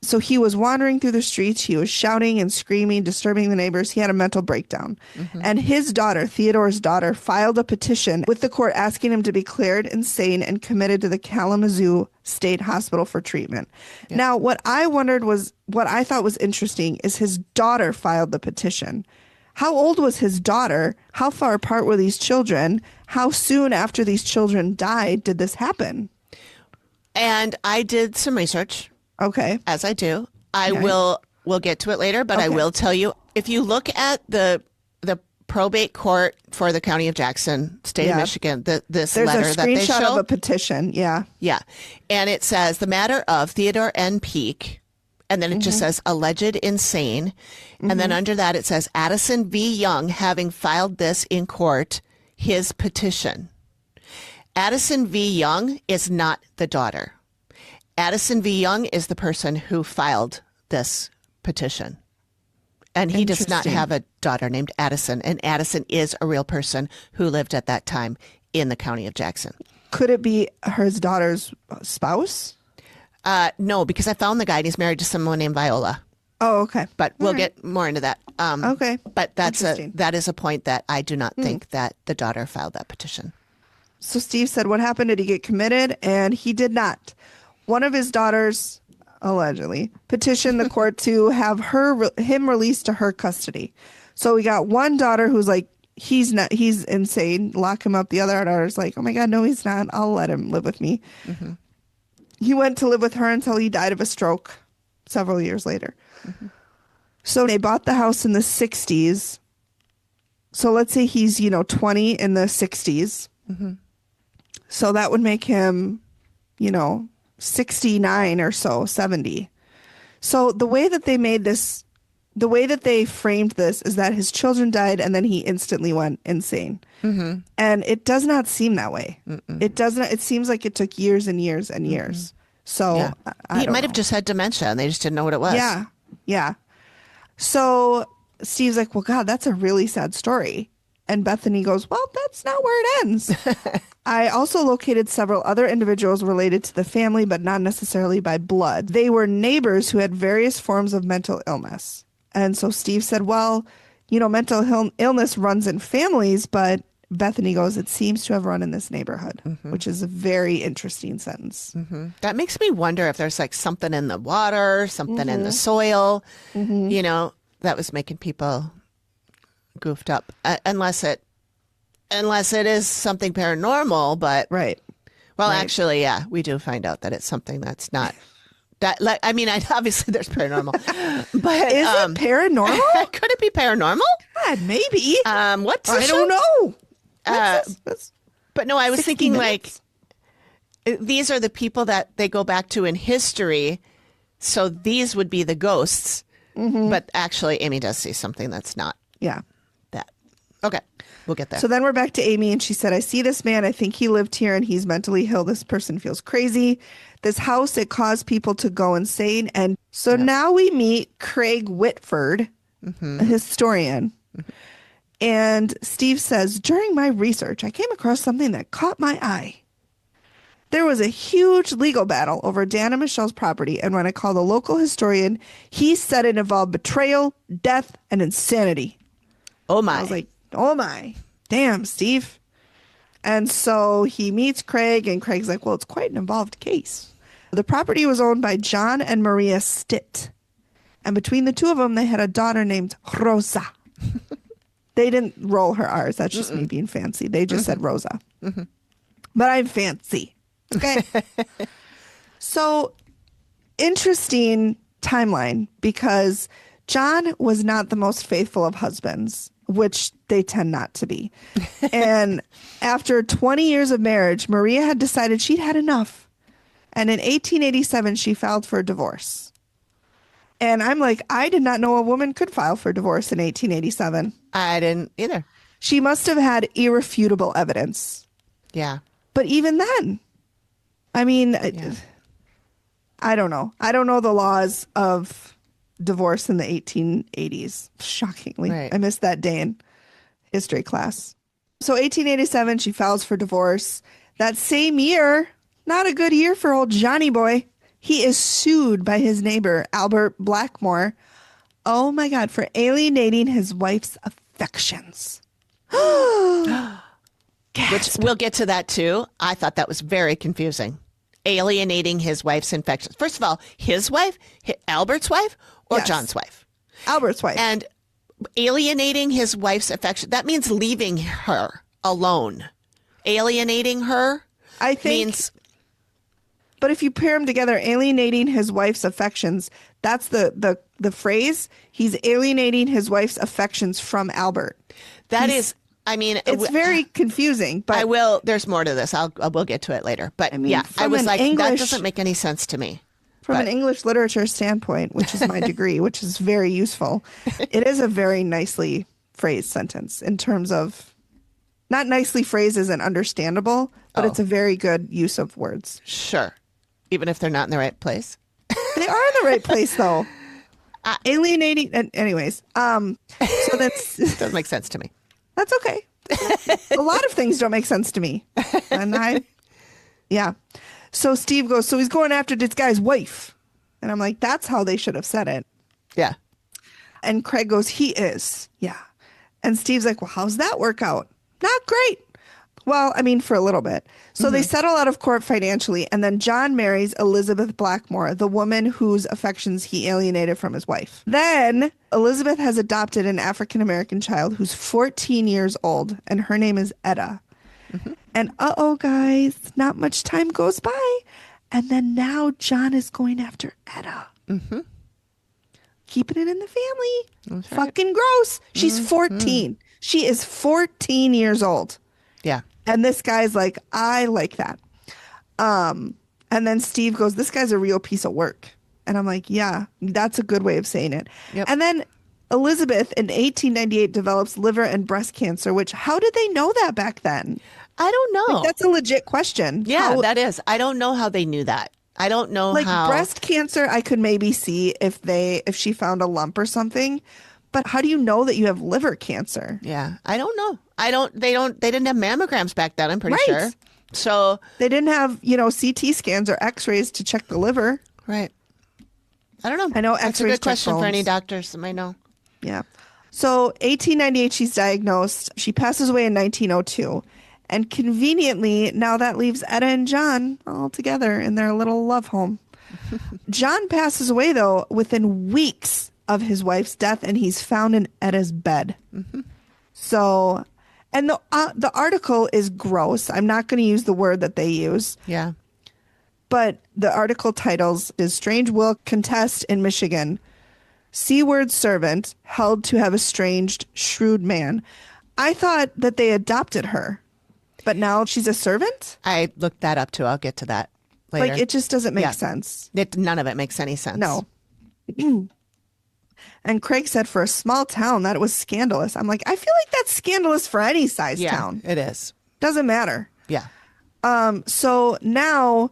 So he was wandering through the streets. He was shouting and screaming, disturbing the neighbors. He had a mental breakdown. And his daughter, Theodore's daughter, filed a petition with the court asking him to be declared insane and committed to the Kalamazoo State Hospital for treatment. Now, what I thought was interesting is his daughter filed the petition. How old was his daughter? How far apart were these children? How soon after these children died did this happen? And I did some research. Okay. As I do. We'll get to it later, but I Okay. will tell you, if you look at the probate court for the county of Jackson, state of Michigan, this There's letter a that they screenshot show. of a petition. Yeah. Yeah. And it says the matter of Theodore N. Peake, and then it just says alleged insane. And then under that it says Addison V. Young having filed this in court, his petition. Addison V. Young is not the daughter. Addison V. Young is the person who filed this petition. And he does not Interesting. have a daughter named Addison. And Addison is a real person who lived at that time in the county of Jackson. Could it be his daughter's spouse? No, because I found the guy and he's married to someone named Viola. Oh, okay. But we'll get more into that. Okay. But that Interesting. is a point that I do not think that the daughter filed that petition. So Steve said, what happened? Did he get committed? And he did not. One of his daughters, allegedly, petitioned the court to have him released to her custody. So we got one daughter who's like, he's insane. Lock him up. The other daughter's like, oh my God, no, he's not. I'll let him live with me. He went to live with her until he died of a stroke several years later. So they bought the house in the 60s. So let's say he's, 20 in the 60s. So that would make him, 69 or so, 70. So the way that they framed this is that his children died and then he instantly went insane. And it does not seem that way. It doesn't. It seems like it took years and years and years. So Yeah. I He don't might have know. just had dementia and they just didn't know what it was. Yeah. Yeah. So Steve's like, well, God, that's a really sad story. And Bethany goes, well, that's not where it ends. I also located several other individuals related to the family, but not necessarily by blood. They were neighbors who had various forms of mental illness. And so Steve said, well, mental illness runs in families, but Bethany goes, it seems to have run in this neighborhood, which is a very interesting sentence. That makes me wonder if there's like something in the water, something in the soil, that was making people goofed up. Unless it is something paranormal, but Right. well, Right. actually, yeah, we do find out that it's something that's not that. Like, I mean, obviously there's paranormal, but Is it paranormal? could it be paranormal? God, maybe. What's the I show? don't know. That's But no, I was 60 thinking minutes? like these are the people that they go back to in history. So these would be the ghosts. But actually, Amy does see something that's not yeah. that. Okay, we'll get there. So then we're back to Amy, and she said, I see this man. I think he lived here, and he's mentally ill. This person feels crazy. This house, it caused people to go insane. And so now we meet Craig Whitford, a historian. And Steve says, during my research, I came across something that caught my eye. There was a huge legal battle over Dan and Michelle's property, and when I called a local historian, he said it involved betrayal, death, and insanity. Oh my. I was like, oh my. Damn, Steve. And so he meets Craig, and Craig's like, well, it's quite an involved case. The property was owned by John and Maria Stitt. And between the two of them, they had a daughter named Rosa. They didn't roll her R's. That's just me being fancy. They just said Rosa. But I'm fancy. Okay. So interesting timeline, because John was not the most faithful of husbands, which they tend not to be. And after 20 years of marriage, Maria had decided she'd had enough. And in 1887, she filed for divorce. And I'm like, I did not know a woman could file for divorce in 1887. I didn't either. She must have had irrefutable evidence. Yeah. But even then, I mean, I don't know. I don't know the laws of divorce in the 1880s. Shockingly. Right. I missed that day in history class. So 1887, she files for divorce. That same year, not a good year for old Johnny boy. He is sued by his neighbor, Albert Blackmore. Oh my God, for alienating his wife's affections. Which we'll get to that too. I thought that was very confusing. Alienating his wife's affections. First of all, his wife, Albert's wife, or Yes. John's wife? Albert's wife. And alienating his wife's affection, that means leaving her alone. Alienating her I think, means... but if you pair them together, alienating his wife's affections, that's the phrase. He's alienating his wife's affections from Albert. That is, I mean... It's very confusing, but I will, there's more to this. We'll get to it later. But I mean, yeah, I from was an like, that English- doesn't make any sense to me. from But- an English literature standpoint, which is my degree, which is very useful, it is a very nicely phrased sentence in terms of, not nicely phrased as an understandable, but it's a very good use of words. Sure. Even if they're not in the right place. They are in the right place, though. Alienating, anyways. So that's Doesn't make sense to me. that's okay. A lot of things don't make sense to me, and yeah. So Steve goes, so he's going after this guy's wife, and I'm like, that's how they should have said it. Yeah. And Craig goes, he is, yeah. And Steve's like, well, how's that work out? Not great. Well, I mean, for a little bit. So they settle out of court financially, and then John marries Elizabeth Blackmore, the woman whose affections he alienated from his wife. Then Elizabeth has adopted an African-American child who's 14 years old, and her name is Etta. And uh-oh, guys, not much time goes by. And then now John is going after Etta. Keeping it in the family. Fucking gross. She's 14. She is 14 years old. Yeah. And this guy's like, I like that. And then Steve goes, this guy's a real piece of work. And I'm like, yeah, that's a good way of saying it. Yep. And then Elizabeth in 1898 develops liver and breast cancer, which how did they know that back then? I don't know. Like, that's a legit question. Yeah, How- that is. I don't know how they knew that. I don't know like how. breast cancer, I could maybe see if she found a lump or something. But how do you know that you have liver cancer? Yeah, I don't know. They didn't have mammograms back then, I'm pretty Right. sure. So, They didn't have, CT scans or x-rays to check the liver. right. I don't know. I know That's a X-rays good check question for any bones. doctors that might know. Yeah. So 1898, she's diagnosed. She passes away in 1902. And conveniently, now that leaves Etta and John all together in their little love home. John passes away, though, within weeks of his wife's death, and he's found in Etta's bed. So, and the article is gross. I'm not going to use the word that they use. Yeah. But the article titles is Strange Will Contest in Michigan. Seaward servant held to have estranged shrewd man. I thought that they adopted her, but now she's a servant? I looked that up too. I'll get to that later. Like, it just doesn't make Yeah. sense. None of it makes any sense. No. And Craig said for a small town that it was scandalous. I'm like, I feel like that's scandalous for any size Yeah, town. it is. Doesn't matter. Yeah. So now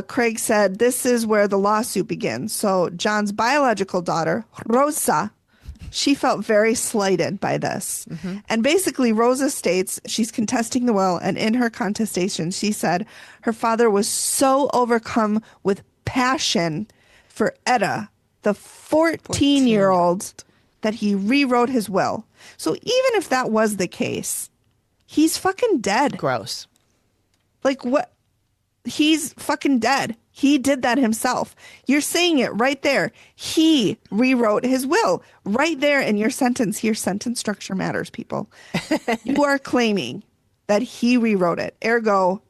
Craig said this is where the lawsuit begins. So John's biological daughter, Rosa, She felt very slighted by this. And basically, Rosa states she's contesting the will, and in her contestation, she said her father was so overcome with passion for Etta, the 14-year-old, that he rewrote his will. So even if that was the case, he's fucking dead. Gross. Like, what? He's fucking dead. He did that himself. You're saying it right there. He rewrote his will right there in your sentence. Your sentence structure matters, people. You are claiming that he rewrote it. Ergo,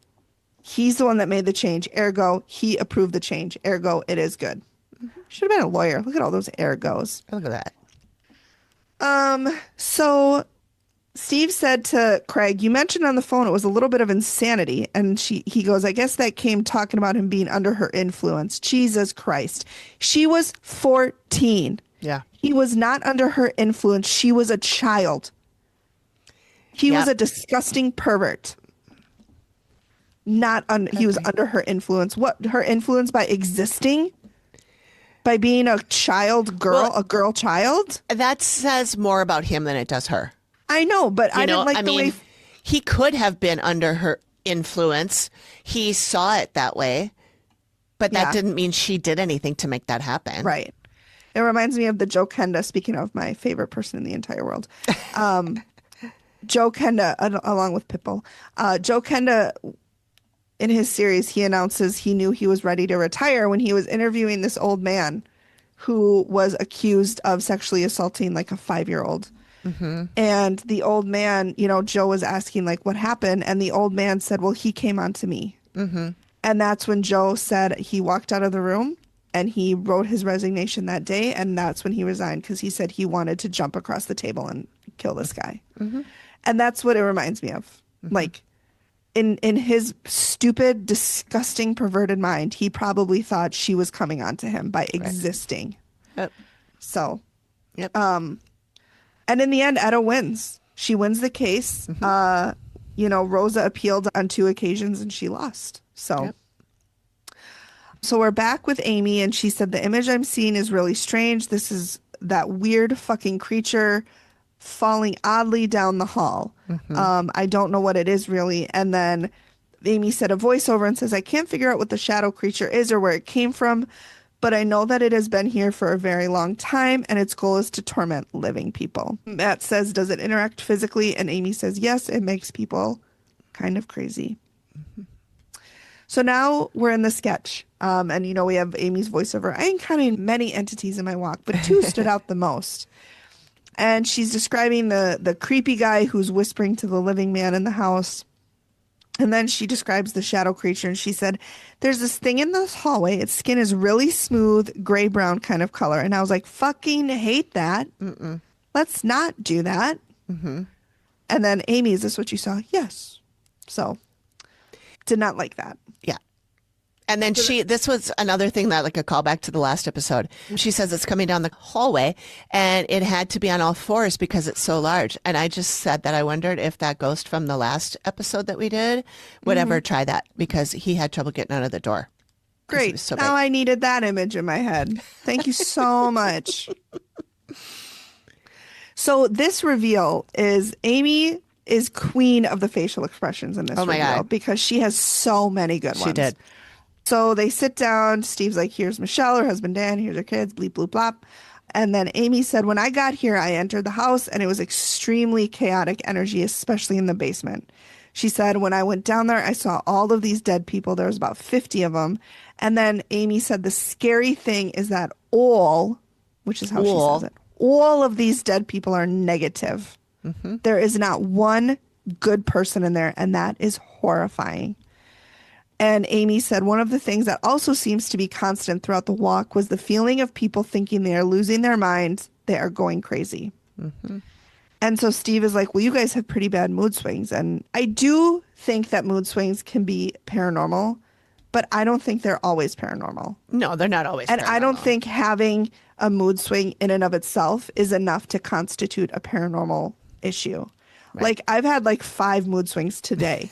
he's the one that made the change. Ergo, he approved the change. Ergo, it is good. Should have been a lawyer. Look at all those ergos. Look at that. So Steve said to Craig, you mentioned on the phone it was a little bit of insanity. And he goes, I guess that came talking about him being under her influence. Jesus Christ. She was 14. Yeah. He was not under her influence. She was a child. He was a disgusting pervert. He was under her influence. What? Her influence by existing? By being a child girl, a girl child? That says more about him than it does her. I know, but I didn't like the way... He could have been under her influence. He saw it that way, but that didn't mean she did anything to make that happen. Right. It reminds me of the Joe Kenda, speaking of my favorite person in the entire world. Joe Kenda, along with Pitbull. Joe Kenda, in his series, he announces he knew he was ready to retire when he was interviewing this old man who was accused of sexually assaulting like a 5-year-old. And the old man, Joe was asking like, what happened? And the old man said, well, he came on to me. And that's when Joe said he walked out of the room and he wrote his resignation that day. And that's when he resigned because he said he wanted to jump across the table and kill this guy. And that's what it reminds me of. Like in his stupid, disgusting, perverted mind, he probably thought she was coming on to him by existing. Yep. So, Yep. and in the end, Etta wins. She wins the case. Rosa appealed on 2 occasions and she lost. So, so we're back with Amy and she said, the image I'm seeing is really strange. This is that weird fucking creature falling oddly down the hall. I don't know what it is really. And then Amy said a voiceover and says, I can't figure out what the shadow creature is or where it came from, but I know that it has been here for a very long time and its goal is to torment living people. Matt says, does it interact physically? And Amy says, yes, it makes people kind of crazy. So now we're in the sketch. And, we have Amy's voiceover. I encountered many entities in my walk, but 2 stood out the most. And she's describing the creepy guy who's whispering to the living man in the house. And then she describes the shadow creature. And she said, there's this thing in this hallway. Its skin is really smooth, gray-brown kind of color. And I was like, fucking hate that. Let's not do that. And then Amy, is this what you saw? Yes. So did not like that. Yeah. And then this was another thing that like a callback to the last episode. She says it's coming down the hallway and it had to be on all 4s because it's so large. And I just said that I wondered if that ghost from the last episode that we did would ever try that because he had trouble getting out of the door. Great. So now I needed that image in my head. Thank you so much. So this reveal is Amy is queen of the facial expressions in this reveal God. Because she has so many good ones. She did. So they sit down. Steve's like, here's Michelle, her husband Dan, here's her kids, bleep, bloop, blop. And then Amy said, when I got here, I entered the house and it was extremely chaotic energy, especially in the basement. She said, when I went down there, I saw all of these dead people. There was about 50 of them. And then Amy said, the scary thing is that all, which is how she says it, all of these dead people are negative. There is not one good person in there. And that is horrifying. And Amy said one of the things that also seems to be constant throughout the walk was the feeling of people thinking they are losing their minds. They are going crazy. And so Steve is like, well, you guys have pretty bad mood swings. And I do think that mood swings can be paranormal, but I don't think they're always paranormal. No, they're not always and paranormal. I don't think having a mood swing in and of itself is enough to constitute a paranormal issue. Right. Like, I've had like 5 mood swings today.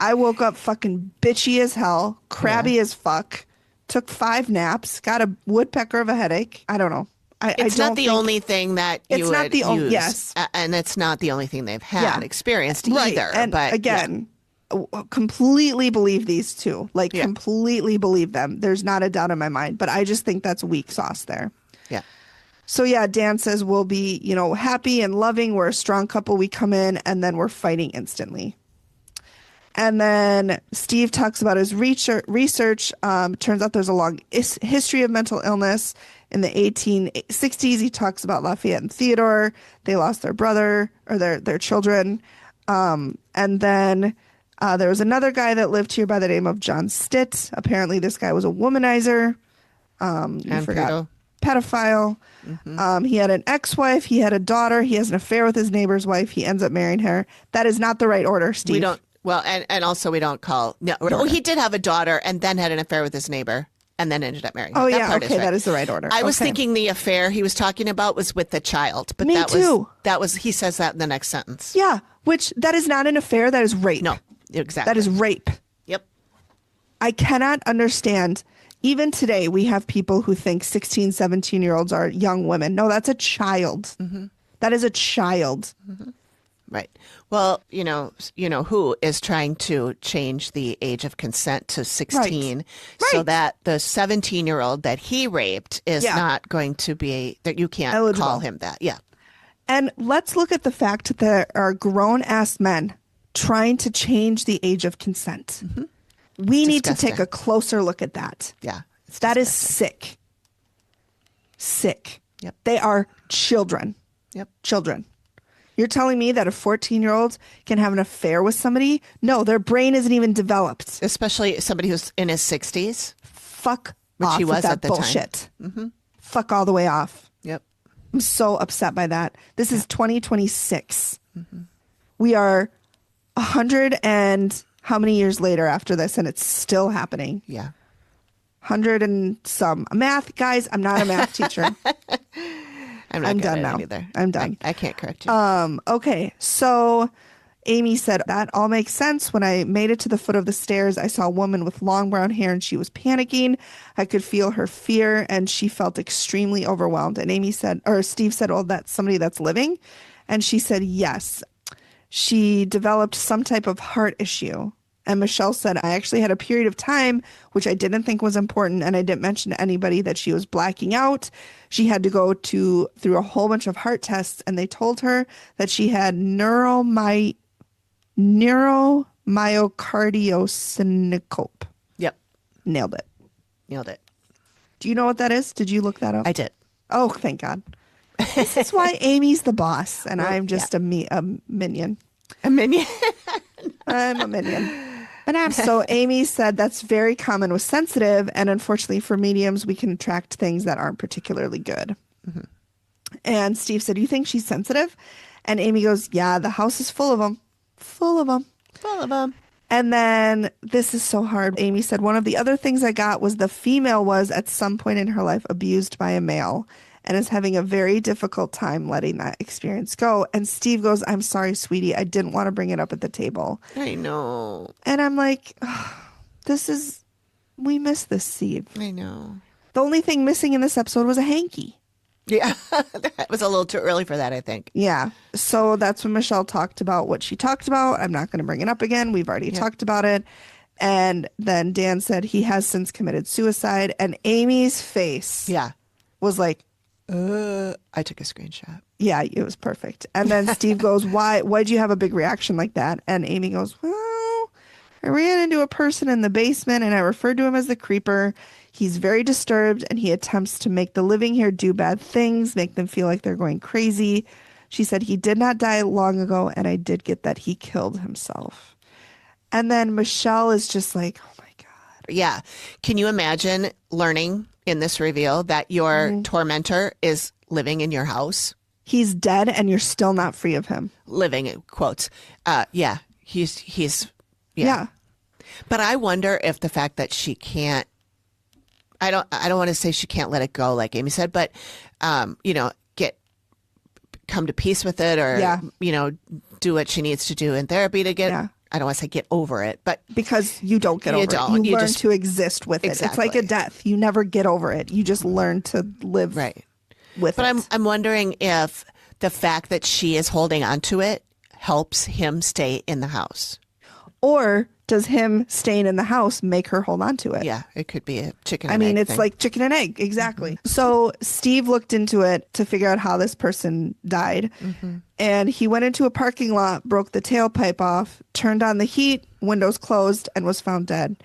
I woke up fucking bitchy as hell, crabby as fuck, took 5 naps, got a woodpecker of a headache. I don't know. It's not the only thing that you it's not would the only use, yes, and it's not the only thing they've had Yeah. experienced right. either. And but again, completely believe these two. Like Yeah. completely believe them. There's not a doubt in my mind. But I just think that's weak sauce there. yeah. So yeah, Dan says we'll be, happy and loving. We're a strong couple. We come in and then we're fighting instantly. And then Steve talks about his research. Turns out there's a long history of mental illness. In the 1860s, he talks about Lafayette and Theodore. They lost their brother or their children. And then there was another guy that lived here by the name of John Stitt. Apparently, this guy was a womanizer. You forgot. Pedophile. He had an ex-wife. He had a daughter. He has an affair with his neighbor's wife. He ends up marrying her. That is not the right order, Steve. We don't. Well, and also we don't call. No, oh, he did have a daughter and then had an affair with his neighbor and then ended up marrying her. Oh, That yeah. part Okay, is right. that is the right order. I was Okay. thinking the affair he was talking about was with the child, but Me that too. was he says that in the next sentence. Yeah, which that is not an affair. That is rape. No, exactly. That is rape. Yep. I cannot understand. Even today, we have people who think 16, 17-year-olds are young women. No, that's a child. That is a child. Right. Well, who is trying to change the age of consent to 16 so Right. that the 17-year-old that he raped is Yeah. not going to be that you can't Eligible. call him that. Yeah. And let's look at the fact that there are grown-ass men trying to change the age of consent. We need to take disgusting. a closer look at that. Yeah. It's That is disgusting. sick. Sick. Yep. They are children. Yep. Children. You're telling me that a 14-year-old can have an affair with somebody? No, their brain isn't even developed. Especially somebody who's in his 60s. Fuck Which off he with was that at the time. bullshit. Fuck all the way off. Yep. I'm so upset by that. This is 2026. We are 100 and how many years later after this, and it's still happening. Yeah. 100 and some. Math, guys, I'm not a math teacher. I'm not I'm good done at now. it either. I'm done. I can't correct you. Okay, so Amy said, that all makes sense. When I made it to the foot of the stairs, I saw a woman with long brown hair and she was panicking. I could feel her fear and she felt extremely overwhelmed. And Steve said, oh, that's somebody that's living. And she said, yes. She developed some type of heart issue. And Michelle said, I actually had a period of time, which I didn't think was important. And I didn't mention to anybody that she was blacking out. She had to go through a whole bunch of heart tests. And they told her that she had neuromyocardiosynocope. Yep. Nailed it. Nailed it. Do you know what that is? Did you look that up? I did. Oh, thank God. This is why Amy's the boss and I'm just a minion. A minion. I'm a minion. So Amy said that's very common with sensitive, and unfortunately for mediums, we can attract things that aren't particularly good. And Steve said, you think she's sensitive? And Amy goes, yeah, the house is full of them. Full of them. Full of them. And then this is so hard. Amy said, one of the other things I got was the female was at some point in her life abused by a male and is having a very difficult time letting that experience go. And Steve goes, I'm sorry, sweetie. I didn't want to bring it up at the table. I know. And I'm like, we miss this, Steve. I know. The only thing missing in this episode was a hanky. Yeah. That was a little too early for that, I think. Yeah. So that's when Michelle talked about what she talked about. I'm not going to bring it up again. We've already talked about it. And then Dan said he has since committed suicide. And Amy's face was like, I took a screenshot. yeah, it was perfect. And then Steve goes, why'd you have a big reaction like that? And Amy goes, well, I ran into a person in the basement and I referred to him as the creeper. He's very disturbed and he attempts to make the living here do bad things, make them feel like they're going crazy. She said he did not die long ago and I did get that he killed himself. And then Michelle is just like, oh my God. Yeah. Can you imagine learning in this reveal that your tormentor is living in your house? He's dead and you're still not free of him. Living in quotes. Yeah. He's Yeah. But I wonder if the fact that she can't, I don't want to say she can't let it go like Amy said, but come to peace with it or do what she needs to do in therapy to get I don't want to say get over it, but because you don't get over it. You learn to exist with it. It's like a death. You never get over it. You just learn to live with But it. I'm wondering if the fact that she is holding on to it helps him stay in the house. Or does him staying in the house make her hold on to it? Yeah, it could be a chicken I and mean, egg it's thing. like chicken and egg. Exactly. So Steve looked into it to figure out how this person died. And he went into a parking lot, broke the tailpipe off, turned on the heat, windows closed, and was found dead.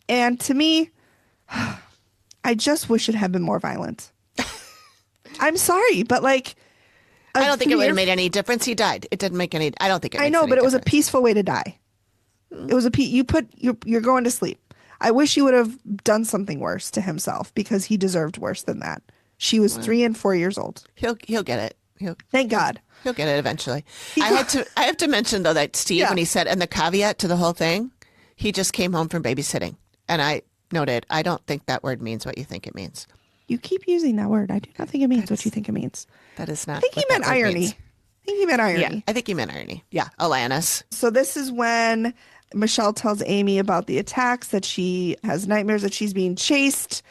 And to me, I just wish it had been more violent. I'm sorry, but like, I don't think it would have made any difference. He died. It didn't make any. I don't think it. I makes know, any but it was a difference. peaceful way to die. It was you're going to sleep. I wish you would have done something worse to himself because he deserved worse than that. She was 3 and 4 years old. He'll get it. Thank God. He'll get it eventually. I have to mention though that Steve, when he said, and the caveat to the whole thing, he just came home from babysitting, and I noted, I don't think that word means what you think it means. You keep using that word. I do not think it means what you think it means. That is not. I think he what meant that word irony. means. I think he meant irony. Yeah, I think he meant irony. Yeah, Alanis. So this is when Michelle tells Amy about the attacks, that she has nightmares that she's being chased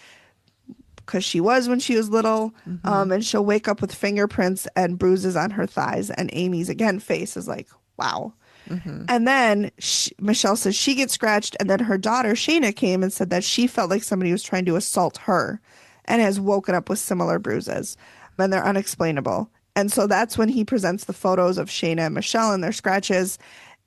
because she was when she was little. And she'll wake up with fingerprints and bruises on her thighs. And Amy's, again, face is like, wow. And then Michelle says she gets scratched. And then her daughter, Shayna, came and said that she felt like somebody was trying to assault her and has woken up with similar bruises. And they're unexplainable. And so that's when he presents the photos of Shayna and Michelle and their scratches.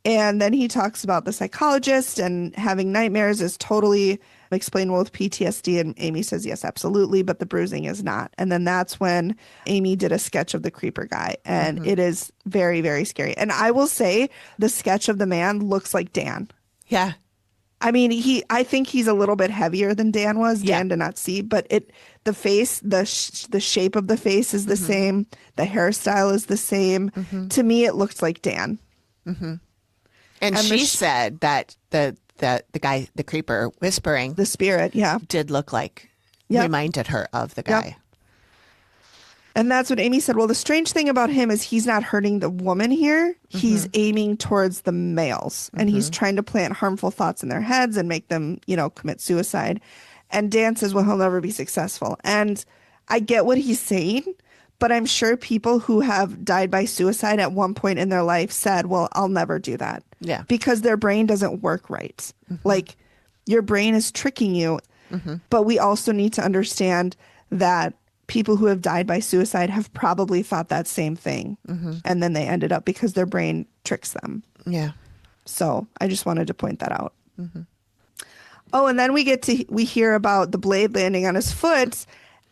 And then he talks about the psychologist and having nightmares is totally explainable with PTSD. And Amy says, yes, absolutely. But the bruising is not. And then that's when Amy did a sketch of the creeper guy. And it is very, very scary. And I will say the sketch of the man looks like Dan. Yeah. I mean, I think he's a little bit heavier than Dan was. Yeah. Dan did not see, but the face, the shape of the face is the same. The hairstyle is the same. To me, it looks like Dan. And she said that the guy, the creeper whispering, The spirit, yeah. did look like, Yep. reminded her of the guy. And that's what Amy said. Well, the strange thing about him is he's not hurting the woman here. He's aiming towards the males, and he's trying to plant harmful thoughts in their heads and make them, commit suicide. And Dan says, well, he'll never be successful. And I get what he's saying, but I'm sure people who have died by suicide at one point in their life said, well, I'll never do that. Yeah. Because their brain doesn't work right. Like, your brain is tricking you. But we also need to understand that people who have died by suicide have probably thought that same thing. And then they ended up because their brain tricks them. Yeah. So I just wanted to point that out. Oh, and then we hear about the blade landing on his foot.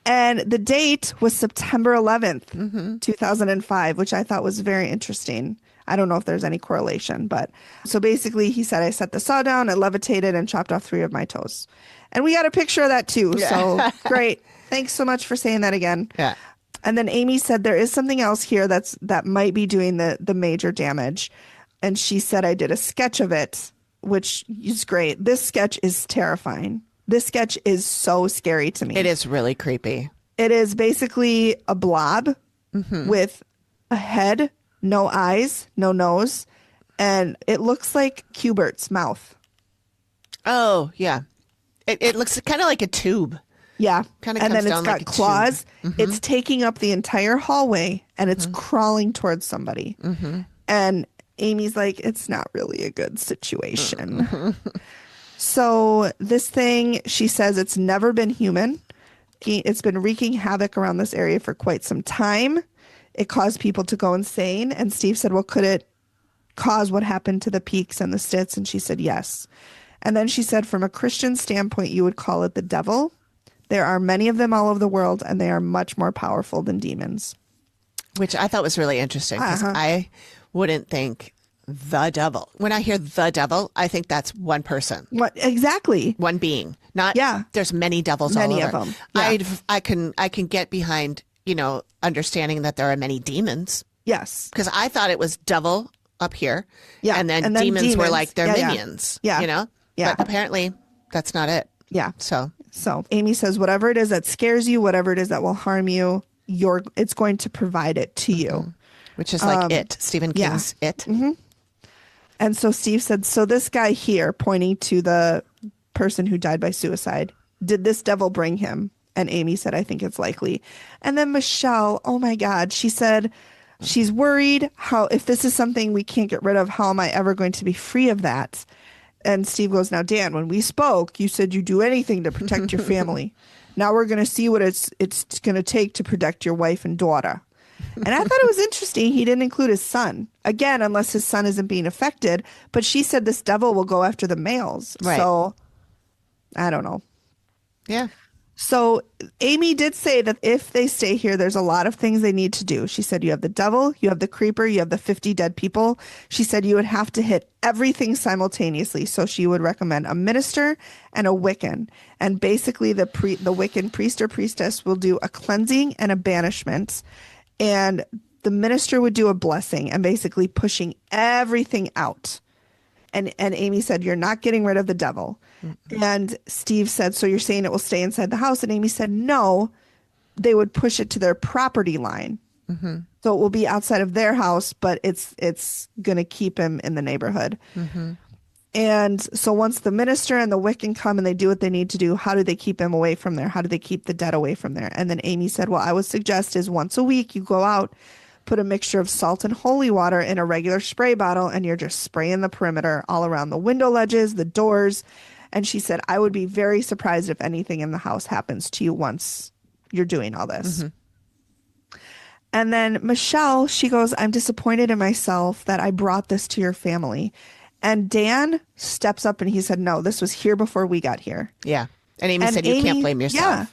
And the date was September 11th, 2005, which I thought was very interesting. I don't know if there's any correlation, but so basically he said, I set the saw down, I levitated and chopped off 3 of my toes. And we got a picture of that too. So great. Thanks so much for saying that again. Yeah. And then Amy said there is something else here that might be doing the major damage. And she said, I did a sketch of it, which is great. This sketch is terrifying. This sketch is so scary to me. It is really creepy. It is basically a blob with a head, no eyes, no nose, and it looks like Cubert's mouth. Oh, yeah. It looks kind of like a tube. Yeah. Kinda And comes then it's down got like a tube. claws. It's taking up the entire hallway and it's crawling towards somebody. And Amy's like, it's not really a good situation. So this thing, she says it's never been human. It's been wreaking havoc around this area for quite some time. It caused people to go insane. And Steve said, well, could it cause what happened to the Peaks and the Stits? And she said, yes. And then she said, from a Christian standpoint, you would call it the devil. There are many of them all over the world, and they are much more powerful than demons. Which I thought was really interesting because I wouldn't think the devil. When I hear the devil, I think that's one person. What exactly? One being. Not there's many devils Many all of over. them. Yeah. I can get behind, understanding that there are many demons. Yes. Because I thought it was devil up here. Yeah. And then demons were like their Yeah. minions. Yeah. Yeah. But apparently that's not it. Yeah. So Amy says, whatever it is that scares you, whatever it is that will harm you, it's going to provide it to you. which is like It, Stephen King's It. And so Steve said, so this guy here, pointing to the person who died by suicide, did this devil bring him? And Amy said, I think it's likely. And then Michelle, oh my God, she said she's worried how, if this is something we can't get rid of, how am I ever going to be free of that? And Steve goes, now, Dan, when we spoke, you said you'd do anything to protect your family. Now we're going to see what it's going to take to protect your wife and daughter. And I thought it was interesting. He didn't include his son. Again, unless his son isn't being affected. But she said this devil will go after the males. Right. So I don't know. Yeah. So Amy did say that if they stay here, there's a lot of things they need to do. She said you have the devil, you have the creeper, you have the 50 dead people. She said you would have to hit everything simultaneously. So she would recommend a minister and a Wiccan. And basically the Wiccan priest or priestess will do a cleansing and a banishment. And the minister would do a blessing and basically pushing everything out. And Amy said, you're not getting rid of the devil. Mm-hmm. And Steve said, so you're saying it will stay inside the house? And Amy said, no, they would push it to their property line. Mm-hmm. So it will be outside of their house, but it's going to keep him in the neighborhood. Mm-hmm. And so once the minister and the Wiccan come and they do what they need to do, how do they keep him away from there? How do they keep the dead away from there? And then Amy said, well, I would suggest is once a week you go out, put a mixture of salt and holy water in a regular spray bottle, and you're just spraying the perimeter all around the window ledges, the doors. And she said, I would be very surprised if anything in the house happens to you once you're doing all this. Mm-hmm. And then Michelle, she goes, I'm disappointed in myself that I brought this to your family. And Dan steps up and he said, no, this was here before we got here. Yeah. And Amy said, you can't blame yourself. Yeah.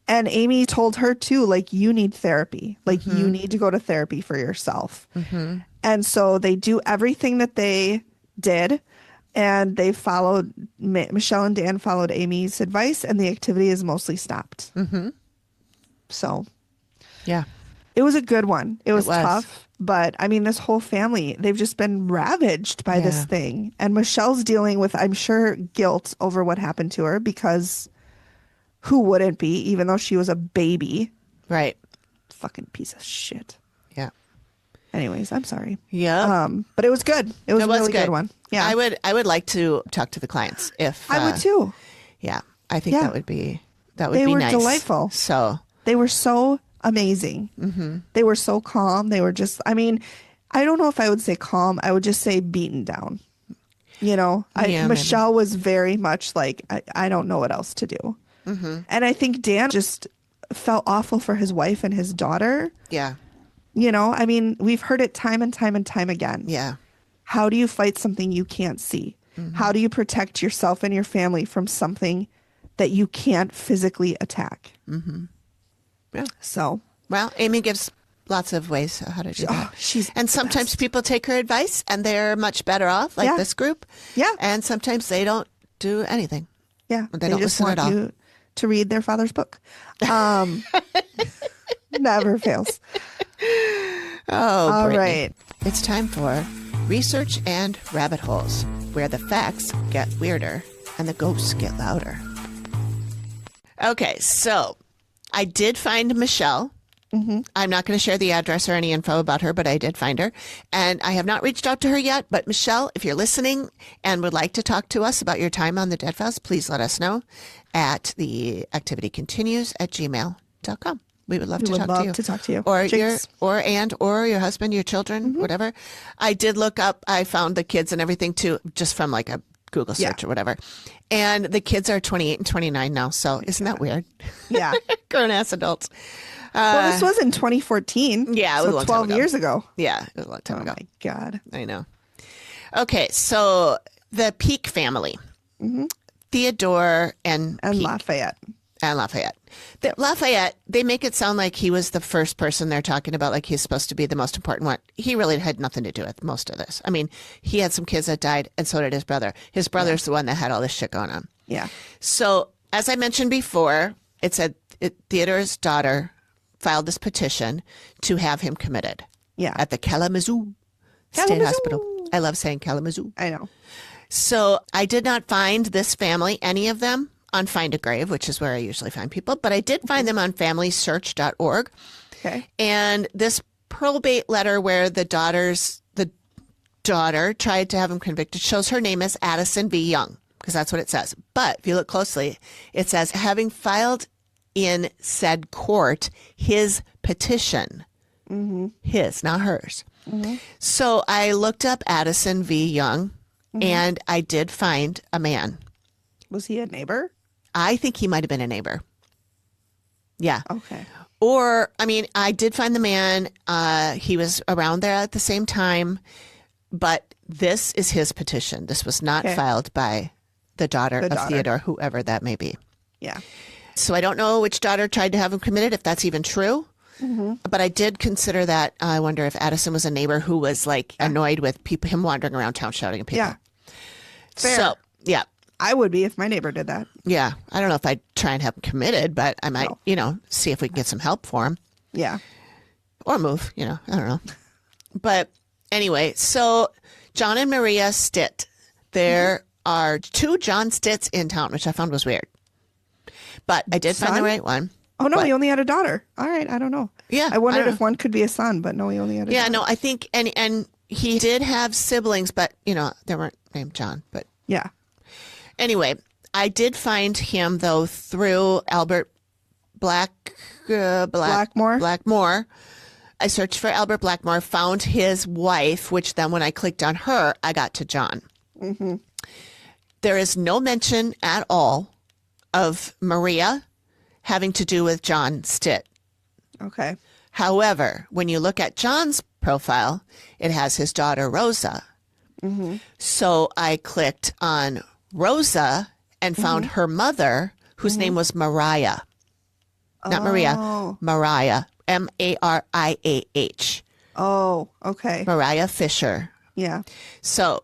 And Amy told her too, like, you need therapy. Like, mm-hmm. you need to go to therapy for yourself. Mm-hmm. And so they do everything that they did. And they followed, Michelle and Dan followed Amy's advice, and the activity is mostly stopped. Mm-hmm. So, yeah. It was a good one. It was tough. But, I mean, this whole family, they've just been ravaged by this thing. And Michelle's dealing with, I'm sure, guilt over what happened to her because... who wouldn't be, even though she was a baby? Right. Fucking piece of shit. Yeah. Anyways, I'm sorry. Yeah. But it was good. It was a really good one. Yeah. I would like to talk to the clients if I would too. Yeah. I think that would be nice. They were delightful. So they were so amazing. Mm-hmm. They were so calm. They were just, I mean, I don't know if I would say calm. I would just say beaten down. You know, Michelle was very much like, I don't know what else to do. Mm-hmm. And I think Dan just felt awful for his wife and his daughter. Yeah. You know, I mean, we've heard it time and time and time again. Yeah. How do you fight something you can't see? Mm-hmm. How do you protect yourself and your family from something that you can't physically attack? Mm-hmm. Yeah. So. Well, Amy gives lots of ways how to do that. And sometimes people take her advice and they're much better off, like this group. Yeah. And sometimes they don't do anything. Yeah. They don't listen at all. To read their father's book. Never fails. All right. It's time for Research and Rabbit Holes, where the facts get weirder and the ghosts get louder. Okay, so I did find Michelle. Mm-hmm. I'm not going to share the address or any info about her, but I did find her. And I have not reached out to her yet. But Michelle, if you're listening and would like to talk to us about your time on the Dead Files, please let us know at theactivitycontinues@gmail.com. We would love to talk to you. Or your husband, your children, mm-hmm. whatever. I did look up, I found the kids and everything too, just from like a Google search or whatever. And the kids are 28 and 29 now. So isn't that weird? Yeah. Grown ass adults. Well, this was in 2014. Yeah, it was so a long 12 time ago. years ago. Yeah, it was a long time ago. Oh, my God. I know. Okay, so the Peak family. Mm-hmm. Theodore and Peak. Lafayette. And Lafayette. Lafayette, they make it sound like he was the first person they're talking about, like he's supposed to be the most important one. He really had nothing to do with most of this. I mean, he had some kids that died, and so did his brother. His brother's the one that had all this shit going on. Yeah. So, as I mentioned before, it said Theodore's daughter filed this petition to have him committed. Yeah. At the Kalamazoo State Hospital. I love saying Kalamazoo. I know. So I did not find this family, any of them, on Find a Grave, which is where I usually find people, but I did find them on FamilySearch.org. Okay. And this probate letter where the daughter tried to have him convicted shows her name as Addison V. Young, because that's what it says. But if you look closely, it says, having filed in said court his petition. His, not hers. So I looked up Addison V. Young, and I did find a man. Was he a neighbor? I think he might have been a neighbor. Yeah. Okay. Or, I mean, I did find the man. He was around there at the same time, but this is his petition. This was not filed by the daughter of Theodore, whoever that may be. Yeah. So I don't know which daughter tried to have him committed, if that's even true. But I did consider that. I wonder if Addison was a neighbor who was like annoyed with people, him wandering around town shouting at people. Yeah. Fair. So, yeah. I would be if my neighbor did that. Yeah. I don't know if I'd try and have him committed, but I might, see if we can get some help for him. Yeah. Or move, I don't know. But anyway, so John and Maria Stitt. There are 2 John Stitts in town, which I found was weird. But I did find the right one. Oh, no, What? he only had a daughter. All right, I don't know. Yeah, I wondered don't if one could be a son, but no, he only had a daughter. Yeah, no, I think, and he did have siblings, but, they weren't named John. But Yeah. anyway, I did find him, though, through Albert Blackmore? Blackmore. I searched for Albert Blackmore, found his wife, which then when I clicked on her, I got to John. There is no mention at all of Maria having to do with John Stitt. Okay. However, when you look at John's profile, it has his daughter Rosa. So I clicked on Rosa and found her mother, whose name was Mariah. Not Maria, Mariah. Mariah. Oh, okay. Mariah Fisher. Yeah. So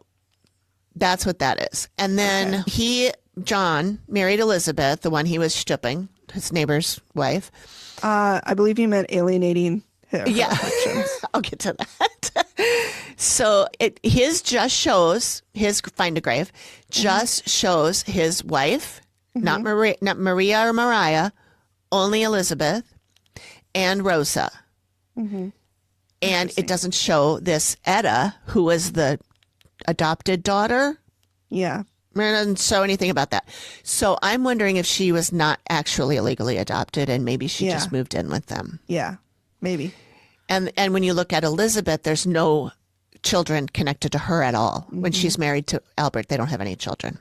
that's what that is. And then John, married Elizabeth, the one he was stooping, his neighbor's wife. I believe you meant alienating her affections. I'll get to that. So his just shows, his Find a Grave, just shows his wife, not Maria or Mariah, only Elizabeth and Rosa. And it doesn't show this Etta, who was the adopted daughter. Yeah. It doesn't show anything about that. So I'm wondering if she was not actually illegally adopted and maybe she just moved in with them. Yeah, maybe. And when you look at Elizabeth, there's no children connected to her at all. When she's married to Albert, they don't have any children.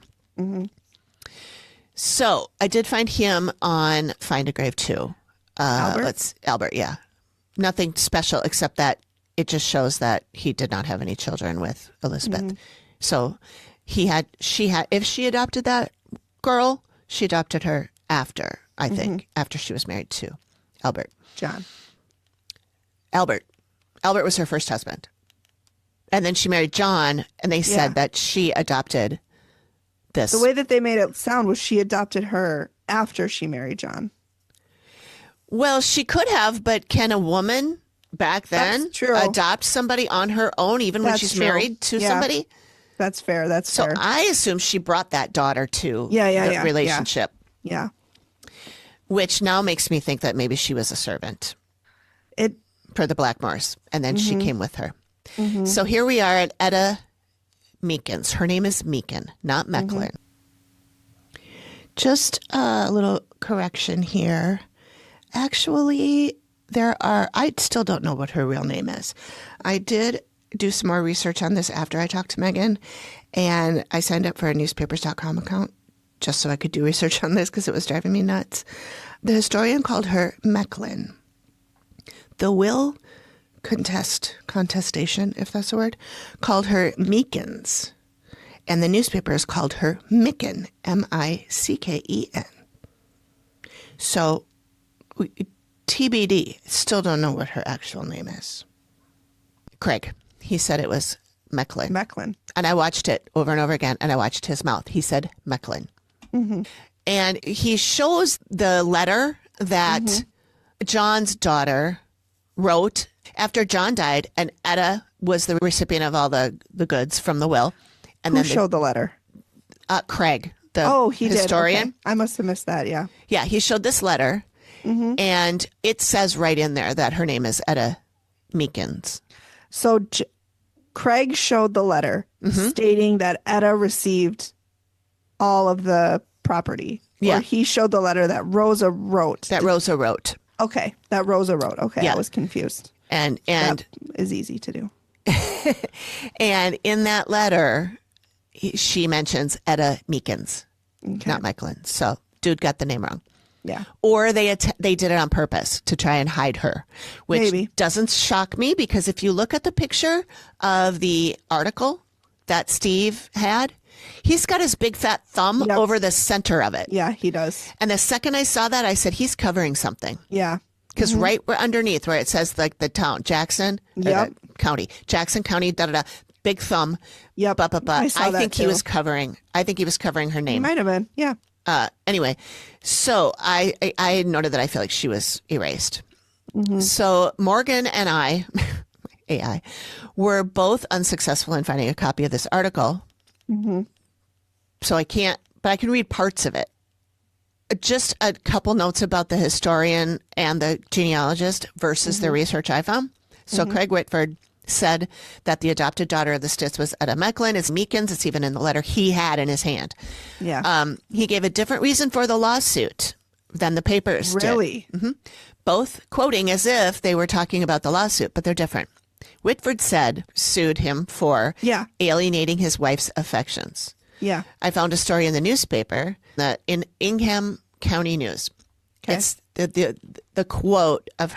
So I did find him on Find a Grave too. Albert, yeah. Nothing special except that it just shows that he did not have any children with Elizabeth. So if she adopted that girl, she adopted her after, I think, after she was married to Albert. John. Albert was her first husband. And then she married John, and they said that she adopted this. The way that they made it sound was she adopted her after she married John. Well, she could have, but can a woman back then adopt somebody on her own, even when she's married to somebody? That's fair. So I assume she brought that daughter to the relationship. Yeah. Which now makes me think that maybe she was a servant for the Blackmores, and then she came with her. So here we are at Etta Meekins. Her name is Meekin, not Mecklin. Just a little correction here. Actually, I still don't know what her real name is. I did do some more research on this after I talked to Megan, and I signed up for a newspapers.com account just so I could do research on this because it was driving me nuts. The historian called her Mecklin. The will contestation, if that's a word, called her Meekins, and the newspapers called her Micken, Micken. So TBD, still don't know what her actual name is. Craig, he said it was Mecklin. Mecklin. And I watched it over and over again, and I watched his mouth. He said Mecklin. And he shows the letter that John's daughter wrote after John died, and Etta was the recipient of all the goods from the will. And Who showed the letter? Craig, the historian. Did. Okay. I must have missed that, yeah. Yeah, he showed this letter, and it says right in there that her name is Etta Meekins. So Craig showed the letter stating that Etta received all of the property. Yeah. Or he showed the letter that Rosa wrote. That Rosa wrote. Okay, that Rosa wrote. Okay, Yeah. I was confused. And That is easy to do. and in that letter, she mentions Etta Meekins, Okay. not Michelin. So dude got the name wrong. Yeah. Or they did it on purpose to try and hide her, which Maybe. doesn't shock me because if you look at the picture of the article that Steve had, he's got his big fat thumb Yep. over the center of it. Yeah, he does. And the second I saw that, I said, he's covering something. Yeah. Because right underneath where it says like the town, Jackson, Yep. County, Jackson County, big thumb. Yep. I saw I that think he too. was covering. I think he was covering her He name. might have been. Yeah. Anyway, so I noted that I feel like she was erased. Mm-hmm. So Morgan and I, AI, were both unsuccessful in finding a copy of this article. Mm-hmm. So I can't, but I can read parts of it. Just a couple notes about the historian and the genealogist versus the research I found. So Craig Whitford said that the adopted daughter of the Stitz was Etta Mecklin. It's Meekins. It's even in the letter he had in his hand. Yeah. He gave a different reason for the lawsuit than the papers did. Really? Both quoting as if they were talking about the lawsuit, but they're different. Whitford sued him for Yeah. alienating his wife's affections. Yeah. I found a story in the newspaper in Ingham County News. Okay. It's the quote of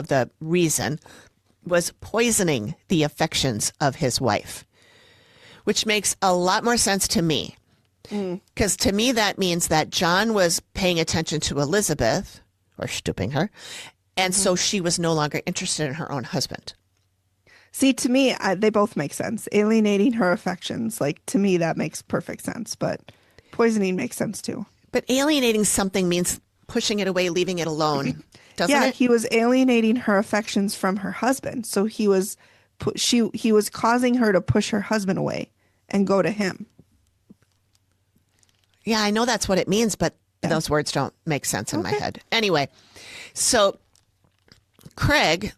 the reason was poisoning the affections of his wife, which makes a lot more sense to me. Because to me, that means that John was paying attention to Elizabeth, or stooping her, and so she was no longer interested in her own husband. See, to me, they both make sense. Alienating her affections, like, to me, that makes perfect sense. But poisoning makes sense too. But alienating something means pushing it away, leaving it alone, doesn't Yeah, it? he was alienating her affections from her husband. So he was causing her to push her husband away and go to him. Yeah, I know that's what it means, but those words don't make sense in my head. Anyway, so Craig,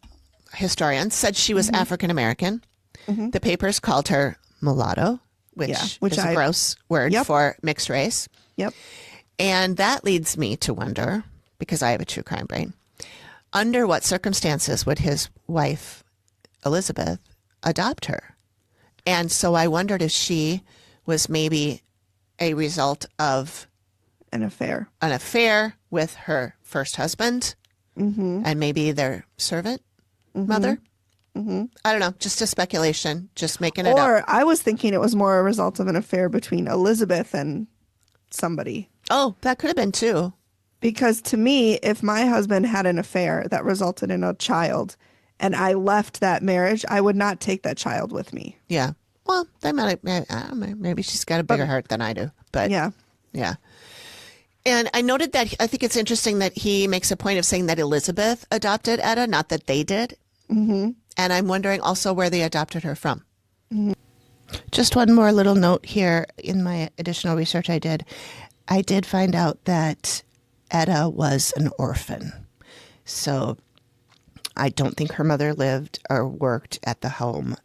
historian, said she was African American. The papers called her mulatto, which is a gross word for mixed race. Yep. And that leads me to wonder, because I have a true crime brain, under what circumstances would his wife, Elizabeth, adopt her? And so I wondered if she was maybe a result of An affair. an affair with her first husband and maybe their servant mother. I don't know, just a speculation, just making it up. Or I was thinking it was more a result of an affair between Elizabeth and somebody. Oh, that could have been too. Because to me, if my husband had an affair that resulted in a child and I left that marriage, I would not take that child with me. Yeah. Well, they might. I don't know, maybe she's got a bigger heart than I do. But Yeah. yeah. And I noted that I think it's interesting that he makes a point of saying that Elizabeth adopted Etta, not that they did. And I'm wondering also where they adopted her from. Just one more little note here in my additional research I did find out that Etta was an orphan. So I don't think her mother lived or worked at the home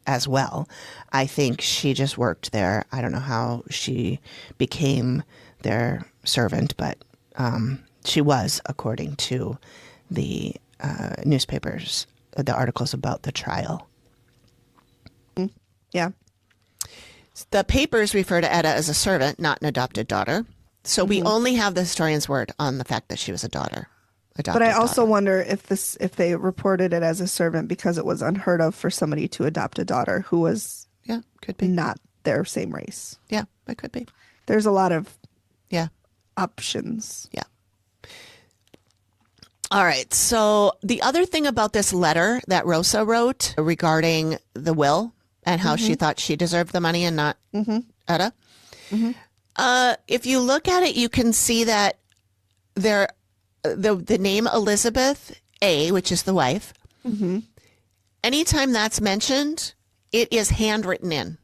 as well. I think she just worked there. I don't know how she became their servant, but she was, according to the newspapers, the articles about the trial. Yeah. The papers refer to Etta as a servant, not an adopted daughter. So we only have the historian's word on the fact that she was a daughter. But I also wonder if they reported it as a servant because it was unheard of for somebody to adopt a daughter who was could be not their same race. Yeah, it could be. There's a lot of Yeah. options. Yeah. All right. So the other thing about this letter that Rosa wrote regarding the will and how she thought she deserved the money and not Etta. If you look at it, you can see that the name Elizabeth A, which is the wife, anytime that's mentioned, it is handwritten in.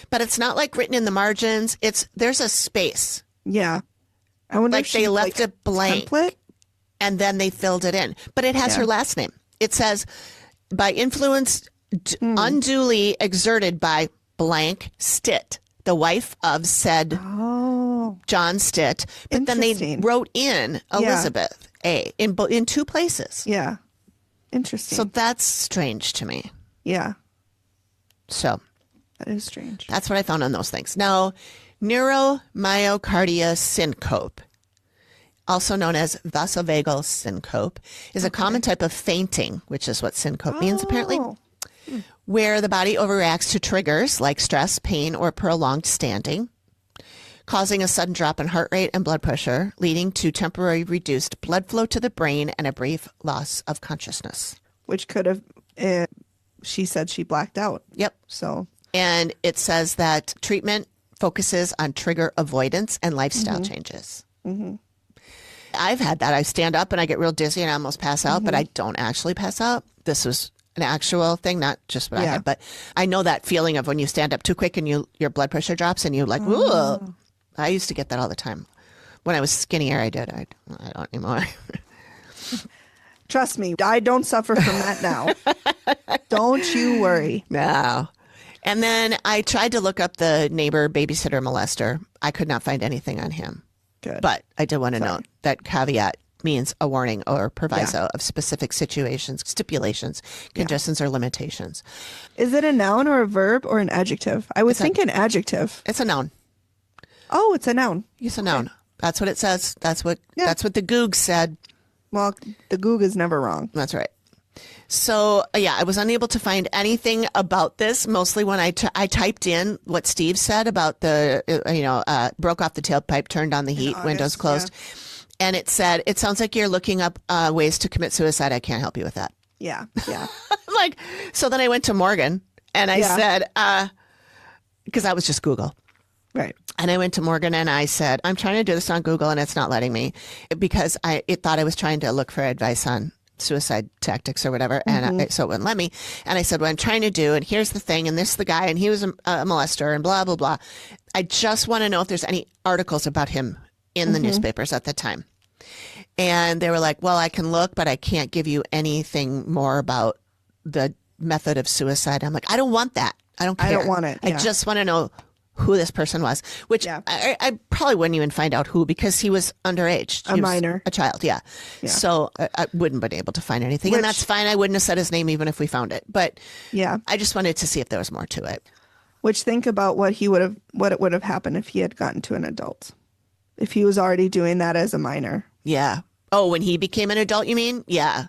But it's not like written in the margins. There's a space. Yeah. I wonder Like if they left it blank. Template? And then they filled it in. But it has her last name. It says, by influence unduly exerted by blank Stitt, the wife of said John Stitt, but then they Interesting. wrote in Elizabeth A. in two places. Yeah. Interesting. So that's strange to me. yeah, So that is strange. that's what I found on those things. Now, neuromyocardia syncope, also known as vasovagal syncope, is a common type of fainting, which is what syncope means apparently, where the body overreacts to triggers like stress, pain, or prolonged standing, causing a sudden drop in heart rate and blood pressure, leading to temporary reduced blood flow to the brain and a brief loss of consciousness. Which could have, she said she blacked out. Yep. So, And it says that treatment focuses on trigger avoidance and lifestyle changes. I've had that. I stand up and I get real dizzy and I almost pass out, but I don't actually pass out. This was an actual thing, not just what I had, but I know that feeling of when you stand up too quick and your blood pressure drops and you're like, whoa. I used to get that all the time. When I was skinnier, I did. I don't anymore. trust me, I don't suffer from that now. Don't you worry. No. And then I tried to look up the neighbor babysitter molester. I could not find anything on him. Good. But I did want to note that caveat means a warning or proviso of specific situations, stipulations, conditions, or limitations. Is it a noun or a verb or an adjective? I would think an adjective. It's a noun. Oh, it's a noun. It's a noun. That's what it says. That's what the Goog said. Well, the Goog is never wrong. That's right. So, I was unable to find anything about this, mostly when I typed in what Steve said about the, broke off the tailpipe, turned on the heat, windows closed. And it said, it sounds like you're looking up ways to commit suicide. I can't help you with that. Yeah. So then I went to Morgan and I said, because that was just Google. Right. And I went to Morgan and I said, I'm trying to do this on Google and it's not letting me because it thought I was trying to look for advice on suicide tactics or whatever. And so it wouldn't let me. And I said, what I'm trying to do, and here's the thing, and this is the guy, and he was a molester and blah, blah, blah. I just want to know if there's any articles about him in the newspapers at the time. And they were like, well, I can look, but I can't give you anything more about the method of suicide. I'm like, I don't want that. I don't care. I don't want it. I just want to know who this person was, which I probably wouldn't even find out who because he was underage. A minor. A child, yeah. So I wouldn't have been able to find anything. And that's fine. I wouldn't have said his name even if we found it. But I just wanted to see if there was more to it. Which think about what it would have happened if he had gotten to an adult. If he was already doing that as a minor. Yeah. Oh, when he became an adult, you mean? Yeah.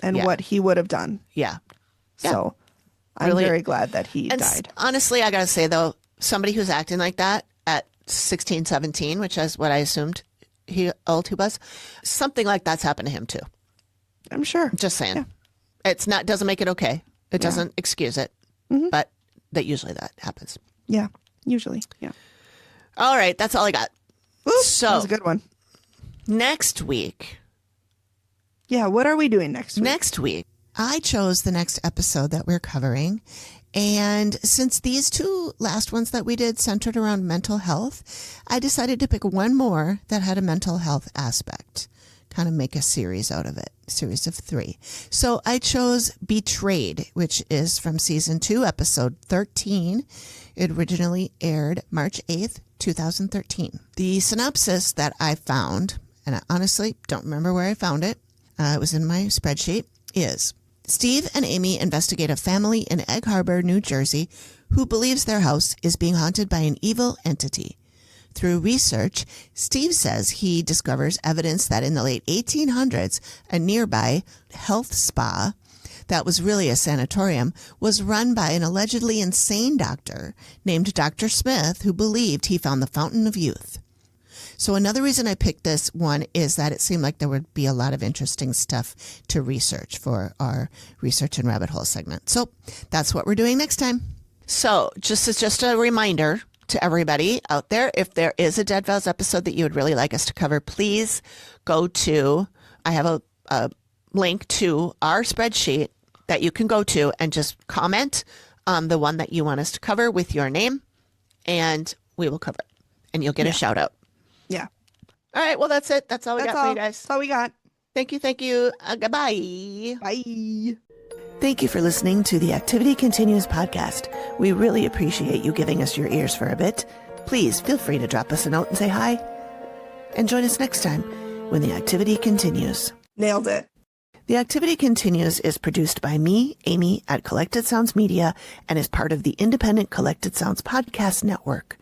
And what he would have done. Yeah. So I'm very glad that he died. Honestly, I got to say, though, somebody who's acting like that at 16, 17, which is what I assumed he was, something like that's happened to him, too. I'm sure. Just saying. Yeah. Doesn't make it okay. It doesn't excuse it. But usually that happens. Yeah. Usually. Yeah. All right. That's all I got. Ooh, so that was a good one. Next week. Yeah. What are we doing next week? Next week, I chose the next episode that we're covering. And since these two last ones that we did centered around mental health, I decided to pick one more that had a mental health aspect. Kind of make a series out of it, series of 3. So I chose Betrayed, which is from season 2, episode 13. It originally aired March 8th, 2013. The synopsis that I found, and I honestly don't remember where I found it, it was in my spreadsheet, is Steve and Amy investigate a family in Egg Harbor, New Jersey, who believes their house is being haunted by an evil entity. Through research, Steve says he discovers evidence that in the late 1800s, a nearby health spa that was really a sanatorium was run by an allegedly insane doctor named Dr. Smith, who believed he found the fountain of youth. So another reason I picked this one is that it seemed like there would be a lot of interesting stuff to research for our Research and Rabbit Hole segment. So that's what we're doing next time. So just a reminder to everybody out there, if there is a Dead Files episode that you would really like us to cover, please go to, I have a link to our spreadsheet that you can go to and just comment on the one that you want us to cover with your name, and we will cover it, and you'll get a shout out. Yeah. All right. Well, that's it. That's all we got for you guys. That's all we got. Thank you. Goodbye. Bye. Thank you for listening to the Activity Continues podcast. We really appreciate you giving us your ears for a bit. please feel free to drop us a note and say hi. And join us next time when the activity continues. Nailed it. The Activity Continues is produced by me, Amy, at Collected Sounds Media, and is part of the independent Collected Sounds podcast network.